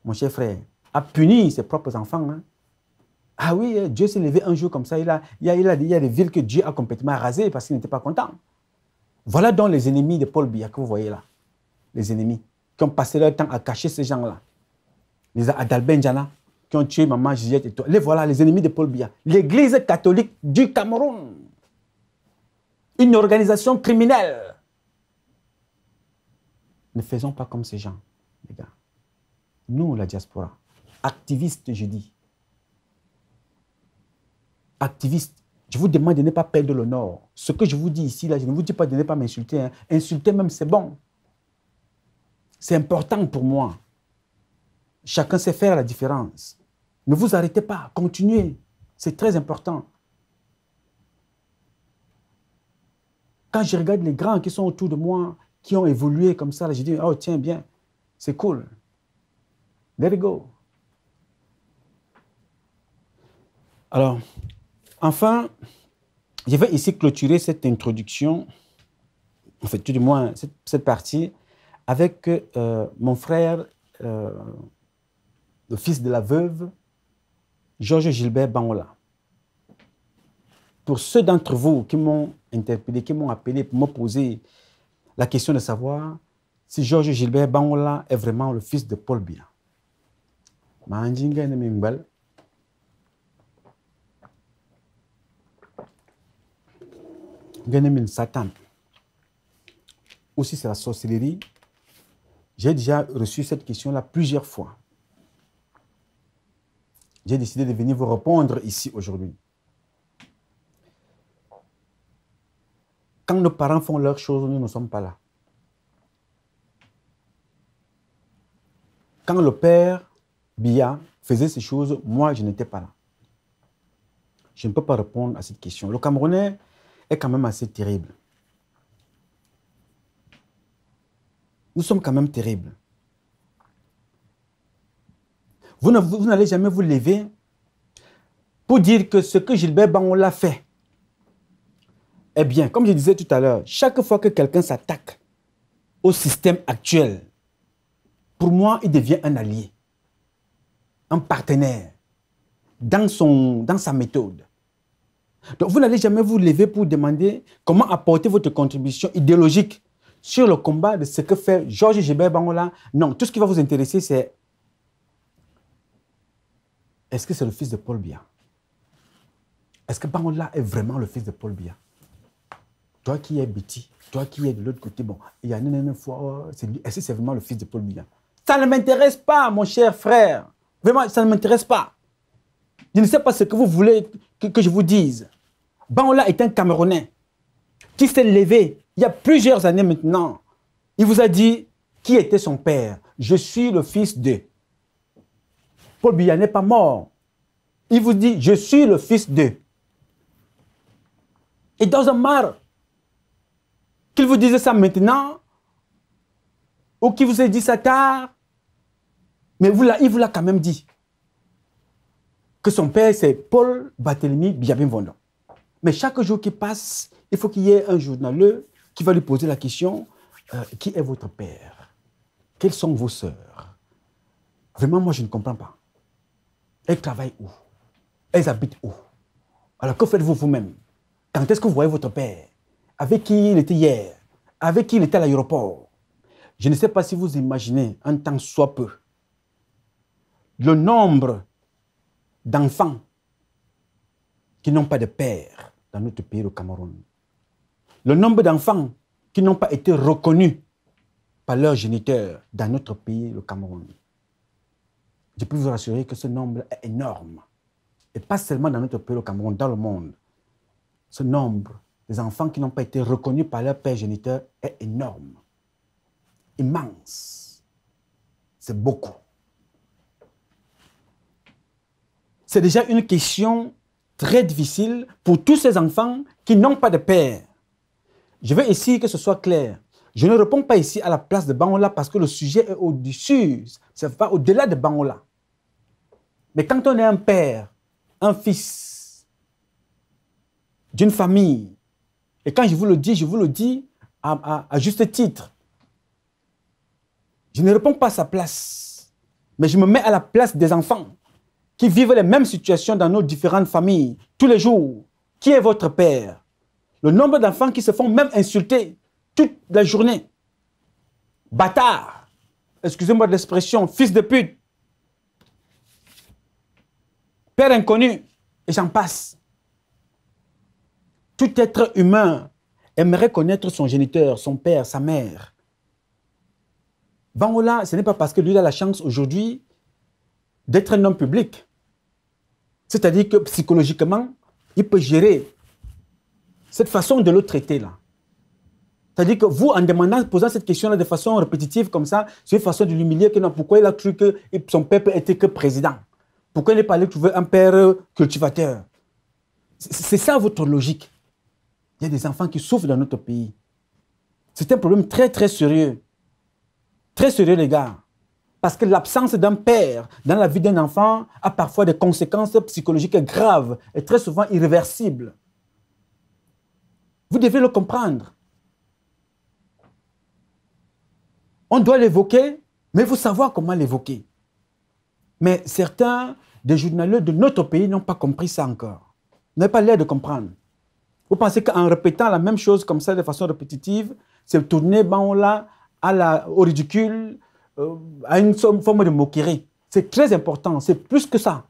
mon cher frère, a puni ses propres enfants. Hein. Ah oui, Dieu s'est levé un jour comme ça. Il y a des villes que Dieu a complètement rasées parce qu'il n'était pas content. Voilà donc les ennemis de Paul Biya que vous voyez là. Les ennemis qui ont passé leur temps à cacher ces gens-là. Les Adalbenjana qui ont tué maman Juliette et toi. Les voilà, les ennemis de Paul Biya. L'église catholique du Cameroun. Une organisation criminelle. Ne faisons pas comme ces gens, les gars. Nous, la diaspora, activistes, je dis. Activistes, je vous demande de ne pas perdre le nord. Ce que je vous dis ici, là, je ne vous dis pas de ne pas m'insulter. Hein. Insulter même, c'est bon. C'est important pour moi. Chacun sait faire la différence. Ne vous arrêtez pas, continuez. C'est très important. Quand je regarde les grands qui sont autour de moi, qui ont évolué comme ça, là, je dis, oh tiens, bien, c'est cool. Let it go. Alors, enfin, je vais ici clôturer cette introduction, en fait, tout du moins cette partie, avec mon frère, le fils de la veuve, Georges Gilbert Bangola. Pour ceux d'entre vous qui m'ont interpellé, qui m'ont appelé pour me poser la question de savoir si Georges Gilbert Bangola est vraiment le fils de Paul Biya. Satan. Aussi, c'est la sorcellerie. J'ai déjà reçu cette question-là plusieurs fois. J'ai décidé de venir vous répondre ici aujourd'hui. Quand nos parents font leurs choses, nous ne sommes pas là. Quand le père Biya faisait ces choses, moi, je n'étais pas là. Je ne peux pas répondre à cette question. Le Camerounais est quand même assez terrible. Nous sommes quand même terribles. Vous n'allez jamais vous lever pour dire que ce que Gilbert Bangola fait, eh bien, comme je disais tout à l'heure, chaque fois que quelqu'un s'attaque au système actuel, pour moi, il devient un allié, un partenaire dans sa méthode. Donc, vous n'allez jamais vous lever pour demander comment apporter votre contribution idéologique sur le combat de ce que fait Georges Gilbert Bangola. Non, tout ce qui va vous intéresser, c'est est-ce que c'est le fils de Paul Biya? Est-ce que Bangola est vraiment le fils de Paul Biya? Toi qui es Betty, toi qui es de l'autre côté, bon, il y a une fois, est-ce que c'est vraiment le fils de Paul Biya? Ça ne m'intéresse pas, mon cher frère. Vraiment, ça ne m'intéresse pas. Je ne sais pas ce que vous voulez que je vous dise. Bangola est un Camerounais qui s'est levé il y a plusieurs années maintenant. Il vous a dit qui était son père. Je suis le fils de. Paul Biya n'est pas mort. Il vous dit, je suis le fils de. Et dans un marre, qu'il vous dise ça maintenant, ou qu'il vous ait dit ça tard, mais il vous l'a quand même dit. Que son père, c'est Paul Barthélemy Biya-Bimvondo. Mais chaque jour qui passe, il faut qu'il y ait un journaleux qui va lui poser la question, qui est votre père? Quelles sont vos sœurs? Vraiment, moi, je ne comprends pas. Elles travaillent où? Elles habitent où? Alors, que faites-vous vous-même? Quand est-ce que vous voyez votre père? Avec qui il était hier? Avec qui il était à l'aéroport? Je ne sais pas si vous imaginez, en tant soit peu, le nombre d'enfants qui n'ont pas de père dans notre pays, le Cameroun. Le nombre d'enfants qui n'ont pas été reconnus par leurs géniteurs dans notre pays, le Cameroun. Je peux vous rassurer que ce nombre est énorme. Et pas seulement dans notre pays, le Cameroun, dans le monde. Ce nombre des enfants qui n'ont pas été reconnus par leur père géniteur est énorme. Immense. C'est beaucoup. C'est déjà une question très difficile pour tous ces enfants qui n'ont pas de père. Je veux ici que ce soit clair. Je ne réponds pas ici à la place de Bangola parce que le sujet est au-dessus, c'est pas au-delà de Bangola. Mais quand on est un père, un fils d'une famille, et quand je vous le dis à juste titre, je ne réponds pas à sa place, mais je me mets à la place des enfants qui vivent les mêmes situations dans nos différentes familles, tous les jours. Qui est votre père? Le nombre d'enfants qui se font même insulter toute la journée. Bâtard, excusez-moi de l'expression, fils de pute, père inconnu, et j'en passe. Tout être humain aimerait connaître son géniteur, son père, sa mère. Bangola, ce n'est pas parce que lui a la chance aujourd'hui d'être un homme public. C'est-à-dire que psychologiquement, il peut gérer cette façon de le traiter là. C'est-à-dire que vous, en posant cette question-là de façon répétitive comme ça, c'est une façon de l'humilier que non, pourquoi il a cru que son père était que président? Pourquoi il n'est pas allé trouver un père cultivateur? C'est ça votre logique. Il y a des enfants qui souffrent dans notre pays. C'est un problème très très sérieux. Très sérieux les gars. Parce que l'absence d'un père dans la vie d'un enfant a parfois des conséquences psychologiques graves et très souvent irréversibles. Vous devez le comprendre. On doit l'évoquer, mais il faut savoir comment l'évoquer. Mais certains des journalistes de notre pays n'ont pas compris ça encore. Ils n'ont pas l'air de comprendre. Vous pensez qu'en répétant la même chose comme ça de façon répétitive, c'est tourner Bangola au ridicule, à une forme de moquerie. C'est très important, c'est plus que ça,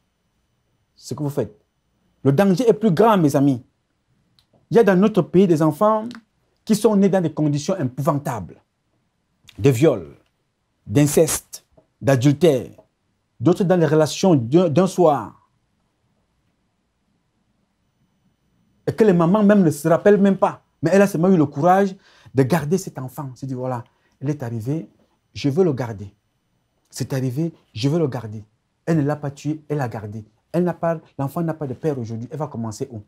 ce que vous faites. Le danger est plus grand, mes amis. Il y a dans notre pays des enfants qui sont nés dans des conditions épouvantables. De viol, d'inceste, d'adultère, d'autres dans les relations d'un soir. Et que les mamans même ne se rappellent même pas. Mais elle a seulement eu le courage de garder cet enfant. Elle s'est dit, voilà, elle est arrivée, je veux le garder. C'est arrivé, je veux le garder. Elle ne l'a pas tué, elle l'a gardé. L'enfant n'a pas de père aujourd'hui, elle va commencer où?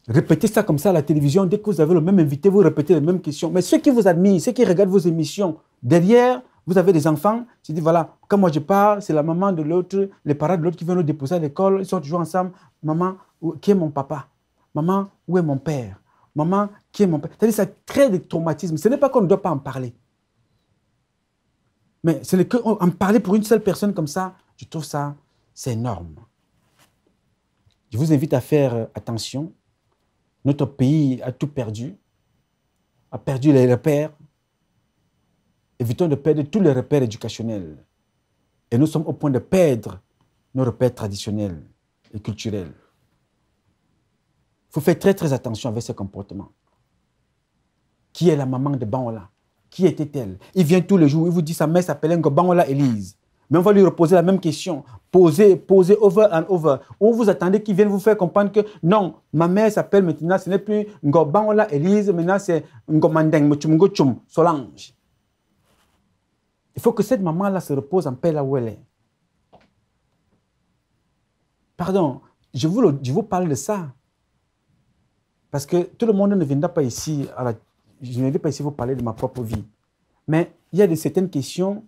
Répétez ça comme ça à la télévision, dès que vous avez le même invité, vous répétez les mêmes questions. Mais ceux qui vous admirent, ceux qui regardent vos émissions, derrière, vous avez des enfants, qui disent, voilà, quand moi je pars, c'est la maman de l'autre, les parents de l'autre qui viennent nous déposer à l'école, ils sont toujours ensemble. Maman, qui est mon papa? Maman, où est mon père? Maman, qui est mon père? C'est-à-dire ça crée des traumatismes. Ce n'est pas qu'on ne doit pas en parler. Mais c'est qu'en parler pour une seule personne comme ça, je trouve ça, c'est énorme. Je vous invite à faire attention. Notre pays a tout perdu, a perdu les repères. Évitons de perdre tous les repères éducationnels. Et nous sommes au point de perdre nos repères traditionnels. et culturel. Il faut faire très très attention avec ces comportements. Qui est la maman de Bangola? Qui était-elle? Il vient tous les jours, il vous dit sa mère s'appelait Bangola Élise. Mais on va lui reposer la même question, poser over and over. Ou vous attendez qu'il vienne vous faire comprendre que non, ma mère s'appelle maintenant, ce n'est plus Bangola Élise, maintenant c'est Ngomandeng, Mchumgochum, Solange. Il faut que cette maman-là se repose en paix là où elle est. Pardon, je vous parle de ça. Parce que tout le monde ne viendra pas ici, je ne viens pas ici vous parler de ma propre vie. Mais il y a certaines questions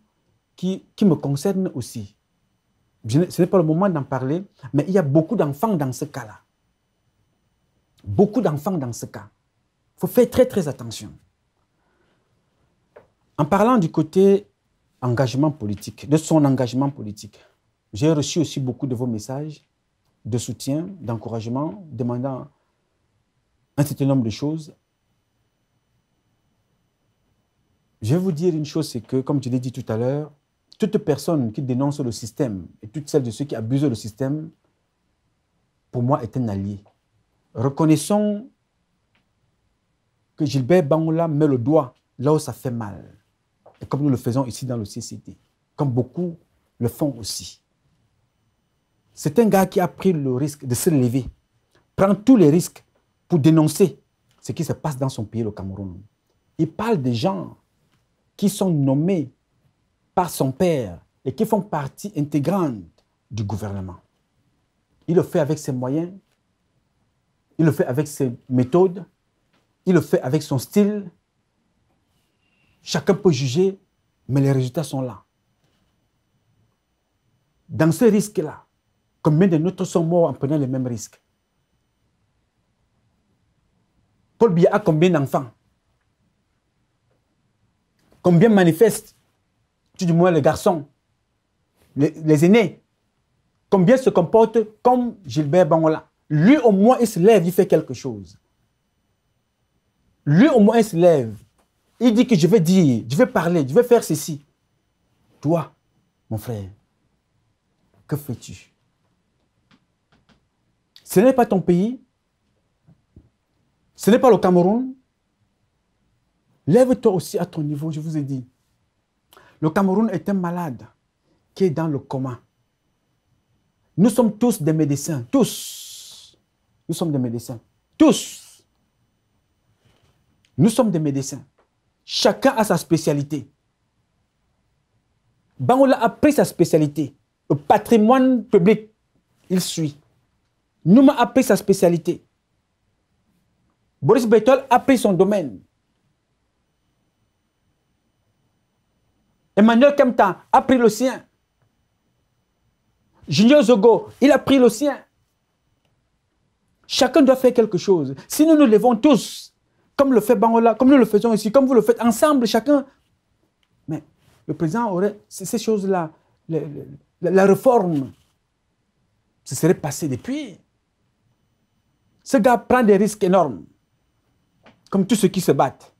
qui me concernent aussi. Ce n'est pas le moment d'en parler, mais il y a beaucoup d'enfants dans ce cas-là. Beaucoup d'enfants dans ce cas. Il faut faire très très attention. En parlant du côté engagement politique, de son engagement politique, j'ai reçu aussi beaucoup de vos messages de soutien, d'encouragement, demandant un certain nombre de choses. Je vais vous dire une chose, c'est que, comme je l'ai dit tout à l'heure, toute personne qui dénonce le système et toutes celles de ceux qui abusent le système, pour moi, est un allié. Reconnaissons que Gilbert Bangola met le doigt là où ça fait mal. Et comme nous le faisons ici dans le CCT, comme beaucoup le font aussi. C'est un gars qui a pris le risque de se lever, prend tous les risques pour dénoncer ce qui se passe dans son pays, le Cameroun. Il parle des gens qui sont nommés par son père et qui font partie intégrante du gouvernement. Il le fait avec ses moyens, il le fait avec ses méthodes, il le fait avec son style. Chacun peut juger, mais les résultats sont là. Dans ce risque-là, combien de nôtres sont morts en prenant les mêmes risques? Paul Biya a combien d'enfants? Combien manifestent? Tout du moins les garçons, les aînés. Combien se comportent comme Gilbert Bangola? Lui au moins il se lève, il fait quelque chose. Lui au moins il se lève. Il dit que je vais dire, je vais parler, je vais faire ceci. Toi, mon frère, que fais-tu? Ce n'est pas ton pays. Ce n'est pas le Cameroun. Lève-toi aussi à ton niveau, je vous ai dit. Le Cameroun est un malade qui est dans le coma. Nous sommes tous des médecins, tous. Nous sommes des médecins, tous. Nous sommes des médecins. Chacun a sa spécialité. Bangola a pris sa spécialité. Le patrimoine public, il suit. Nouma a pris sa spécialité. Boris Berthold a pris son domaine. Emmanuel Kemta a pris le sien. Junior Zogo, il a pris le sien. Chacun doit faire quelque chose. Si nous nous levons tous, comme le fait Bangola, comme nous le faisons ici, comme vous le faites ensemble, chacun. Mais le président aurait ces choses-là, la réforme, ce serait passé depuis. Ce gars prend des risques énormes, comme tous ceux qui se battent.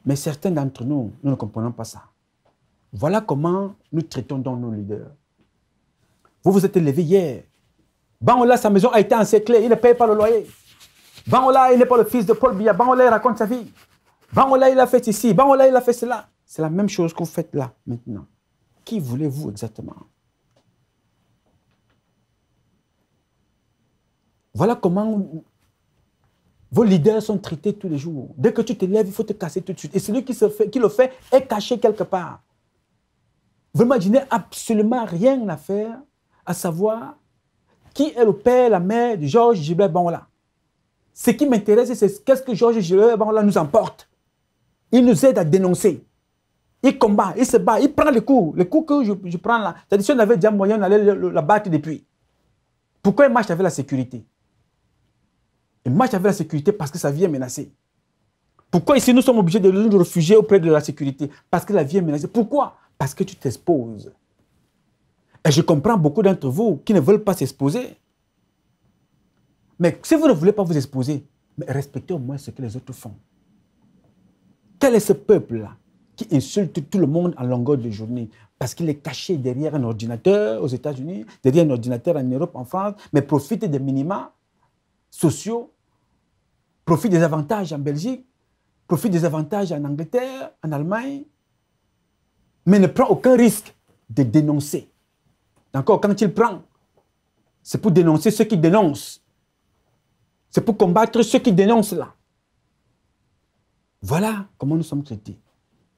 Mais certains d'entre nous, nous ne comprenons pas ça. Voilà comment nous traitons donc nos leaders. Vous vous êtes levé hier. Bangola, sa maison a été encerclée, il ne paye pas le loyer. Bangola, il n'est pas le fils de Paul Biya. Bangola, il raconte sa vie. Bangola, il a fait ceci. Bangola, il a fait cela. C'est la même chose que vous faites là, maintenant. Qui voulez-vous exactement? Voilà comment vos leaders sont traités tous les jours. Dès que tu te lèves, il faut te casser tout de suite. Et celui qui le fait est caché quelque part. Vous imaginez absolument rien à faire, à savoir qui est le père, la mère de Georges Gilbert Bangola. Ce qui m'intéresse, c'est qu'est-ce que Georges Gilbert Bangola nous emporte. Il nous aide à dénoncer. Il combat, il se bat, il prend les coups. Les coups que je prends là, c'est-à-dire si on avait déjà moyen, on allait la battre depuis. Pourquoi il marche avec la sécurité? Il marche avec la sécurité parce que sa vie est menacée. Pourquoi ici nous sommes obligés de nous réfugier auprès de la sécurité? Parce que la vie est menacée. Pourquoi? Parce que tu t'exposes. Et je comprends beaucoup d'entre vous qui ne veulent pas s'exposer. Mais si vous ne voulez pas vous exposer, mais respectez au moins ce que les autres font. Quel est ce peuple-là qui insulte tout le monde en longueur de journée parce qu'il est caché derrière un ordinateur aux États-Unis, derrière un ordinateur en Europe, en France, mais profite des minima sociaux, profite des avantages en Belgique, profite des avantages en Angleterre, en Allemagne, mais ne prend aucun risque de dénoncer. D'accord, quand il prend, c'est pour dénoncer ceux qui dénoncent. C'est pour combattre ceux qui dénoncent là. Voilà comment nous sommes traités.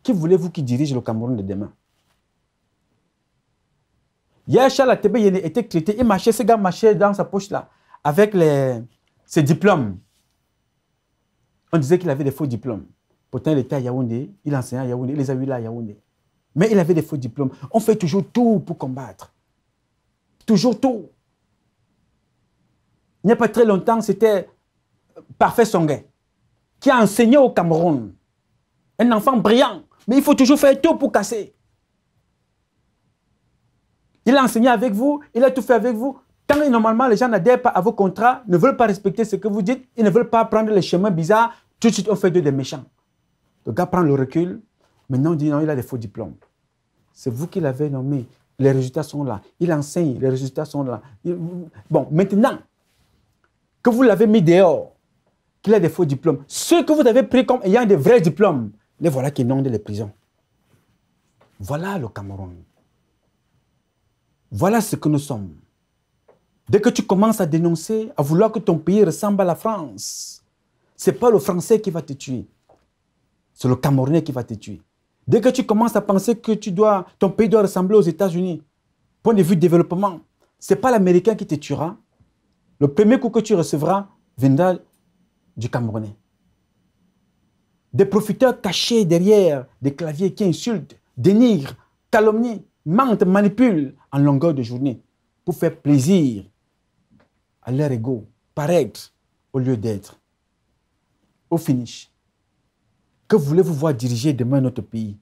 Qui voulez-vous qui dirige le Cameroun de demain? Hier, Charles Atebe était traité, il marchait, ce gars marchait dans sa poche là, avec ses diplômes. On disait qu'il avait des faux diplômes. Pourtant, il était à Yaoundé, il enseignait à Yaoundé, il les a eu là à Yaoundé. Mais il avait des faux diplômes. On fait toujours tout pour combattre. Toujours tout. Il n'y a pas très longtemps, c'était Parfait Songhai, qui a enseigné au Cameroun. Un enfant brillant, mais il faut toujours faire tout pour casser. Il a enseigné avec vous, il a tout fait avec vous. Quand normalement les gens n'adhèrent pas à vos contrats, ne veulent pas respecter ce que vous dites, ils ne veulent pas prendre les chemins bizarres, tout de suite on fait d'eux des méchants. Le gars prend le recul, maintenant on dit non, il a des faux diplômes. C'est vous qui l'avez nommé, les résultats sont là. Il enseigne, les résultats sont là. Bon, maintenant que vous l'avez mis dehors, qu'il a des faux diplômes, ceux que vous avez pris comme ayant des vrais diplômes, les voilà qui inondent les prisons. Voilà le Cameroun. Voilà ce que nous sommes. Dès que tu commences à dénoncer, à vouloir que ton pays ressemble à la France, ce n'est pas le Français qui va te tuer. C'est le Camerounais qui va te tuer. Dès que tu commences à penser que ton pays doit ressembler aux États-Unis, point de vue développement, ce n'est pas l'Américain qui te tuera. Le premier coup que tu recevras viendra du Camerounais. Des profiteurs cachés derrière des claviers qui insultent, dénigrent, calomnient, mentent, manipulent en longueur de journée pour faire plaisir à leur ego, paraître au lieu d'être. Au finish, que voulez-vous voir diriger demain notre pays?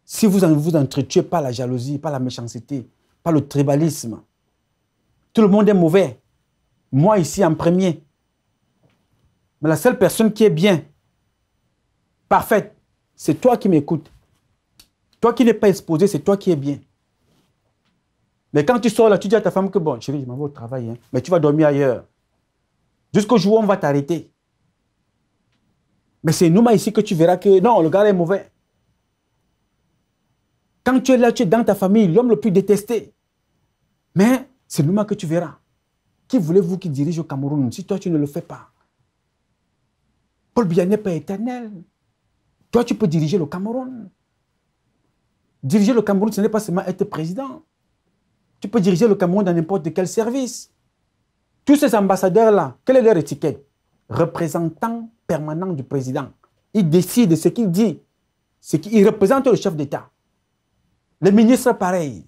Si vous ne vous entretuez pas la jalousie, pas la méchanceté, pas le tribalisme, tout le monde est mauvais. Moi ici en premier. Mais la seule personne qui est bien, parfaite, c'est toi qui m'écoutes. Toi qui n'es pas exposé, c'est toi qui es bien. Mais quand tu sors là, tu dis à ta femme que bon, chérie, je m'en vais au travail, hein, mais tu vas dormir ailleurs. Jusqu'au jour où on va t'arrêter. Mais c'est nous ici que tu verras que non, le gars est mauvais. Quand tu es là, tu es dans ta famille, l'homme le plus détesté. Mais c'est nous que tu verras. Qui voulez-vous qui dirige au Cameroun si toi tu ne le fais pas? Paul Biya n'est pas éternel. Toi tu peux diriger le Cameroun. Diriger le Cameroun, ce n'est pas seulement être président. Tu peux diriger le Cameroun dans n'importe quel service. Tous ces ambassadeurs-là, quelle est leur étiquette? Représentant permanent du président. Il décide de ce qu'il dit. Il représente le chef d'État. Les ministres, pareil.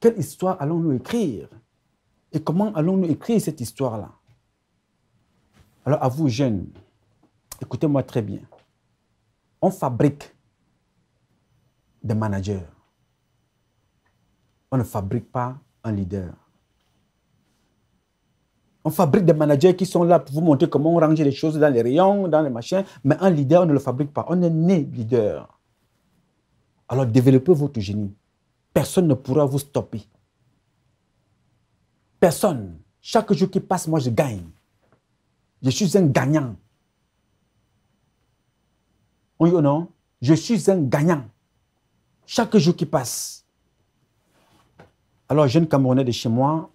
Quelle histoire allons-nous écrire? Et comment allons-nous écrire cette histoire-là? Alors, à vous, jeunes, écoutez-moi très bien. On fabrique des managers. On ne fabrique pas un leader. On fabrique des managers qui sont là pour vous montrer comment on range les choses dans les rayons, dans les machins, mais un leader, on ne le fabrique pas. On est né leader. Alors, développez votre génie. Personne ne pourra vous stopper. Personne. Chaque jour qui passe, moi, je gagne. Je suis un gagnant. Oui ou non? Je suis un gagnant. Chaque jour qui passe. Alors, jeune Camerounais de chez moi,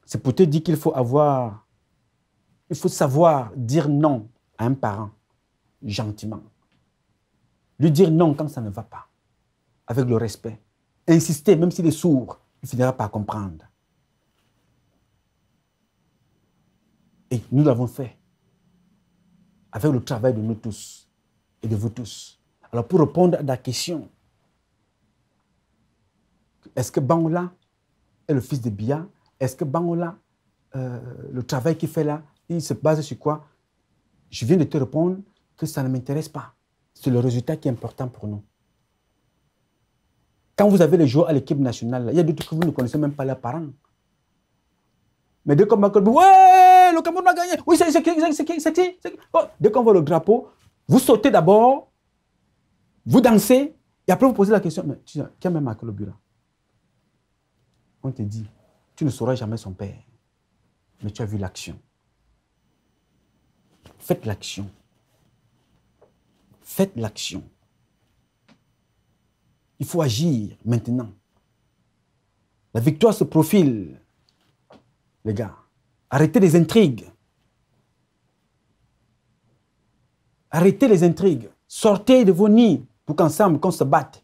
c'est pour te dire qu'il faut savoir dire non à un parent, gentiment. Lui dire non quand ça ne va pas, avec le respect. Insister, même s'il est sourd, il finira par comprendre. Et nous l'avons fait avec le travail de nous tous et de vous tous. Alors, pour répondre à la question, est-ce que Bangola est le fils de Biya? Est-ce que Bangola, le travail qu'il fait là, il se base sur quoi? Je viens de te répondre que ça ne m'intéresse pas. C'est le résultat qui est important pour nous. Quand vous avez les joueurs à l'équipe nationale, là, il y a d'autres que vous ne connaissez même pas leurs parents. Mais dès qu'on va dire, ouais, le Cameroun a gagné. Oui, c'est qui? Oh, dès qu'on voit le drapeau, Vous sautez d'abord, vous dansez, et après vous posez la question, mais qui a même marqué le but là? On te dit, tu ne sauras jamais son père, mais tu as vu l'action. Faites l'action. Faites l'action. Il faut agir maintenant. La victoire se profile, les gars. Arrêtez les intrigues. Arrêtez les intrigues. Sortez de vos nids pour qu'ensemble, qu'on se batte.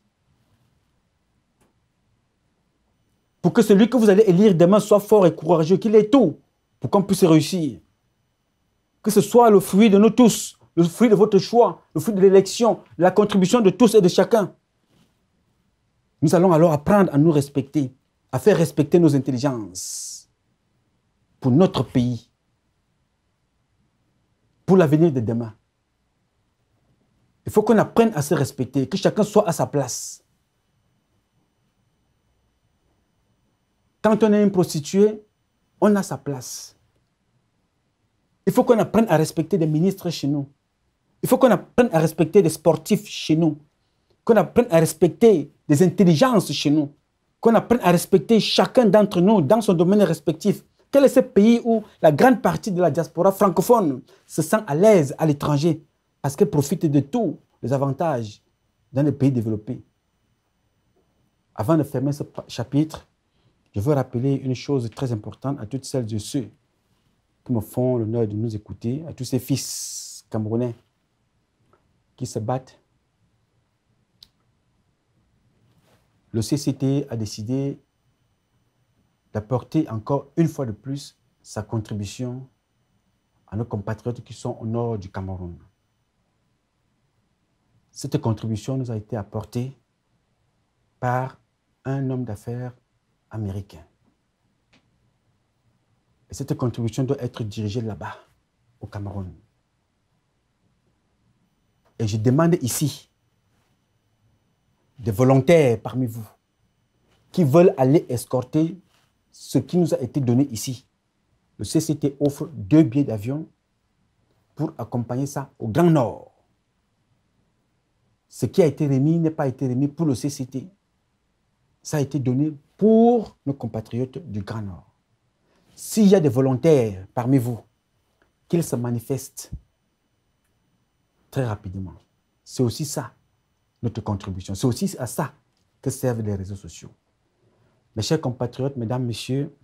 Pour que celui que vous allez élire demain soit fort et courageux, qu'il ait tout pour qu'on puisse réussir. Que ce soit le fruit de nous tous, le fruit de votre choix, le fruit de l'élection, la contribution de tous et de chacun. Nous allons alors apprendre à nous respecter, à faire respecter nos intelligences pour notre pays, pour l'avenir de demain. Il faut qu'on apprenne à se respecter, que chacun soit à sa place. Quand on est une prostituée, on a sa place. Il faut qu'on apprenne à respecter des ministres chez nous. Il faut qu'on apprenne à respecter des sportifs chez nous. Qu'on apprenne à respecter des intelligences chez nous. Qu'on apprenne à respecter chacun d'entre nous dans son domaine respectif. Quel est ce pays où la grande partie de la diaspora francophone se sent à l'aise à l'étranger parce qu'elle profite de tous les avantages dans les pays développés? Avant de fermer ce chapitre, je veux rappeler une chose très importante à toutes celles et ceux qui me font l'honneur de nous écouter, à tous ces fils camerounais qui se battent. Le CCT a décidé d'apporter encore une fois de plus sa contribution à nos compatriotes qui sont au nord du Cameroun. Cette contribution nous a été apportée par un homme d'affaires américain. Et cette contribution doit être dirigée là-bas, au Cameroun. Et je demande ici des volontaires parmi vous qui veulent aller escorter ce qui nous a été donné ici. Le CCT offre 2 billets d'avion pour accompagner ça au Grand Nord. Ce qui a été remis n'a pas été remis pour le CCT. Ça a été donné pour nos compatriotes du Grand Nord. S'il y a des volontaires parmi vous, qu'ils se manifestent très rapidement. C'est aussi ça, notre contribution. C'est aussi à ça que servent les réseaux sociaux. Mes chers compatriotes, mesdames, messieurs,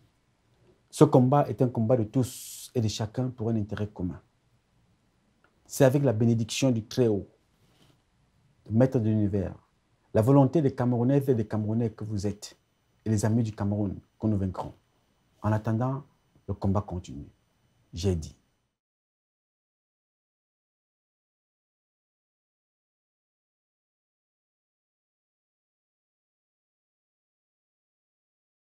ce combat est un combat de tous et de chacun pour un intérêt commun. C'est avec la bénédiction du Très-Haut, le Maître de l'univers, la volonté des Camerounaises et des Camerounais que vous êtes, et les amis du Cameroun, que nous vaincrons. En attendant, le combat continue. J'ai dit.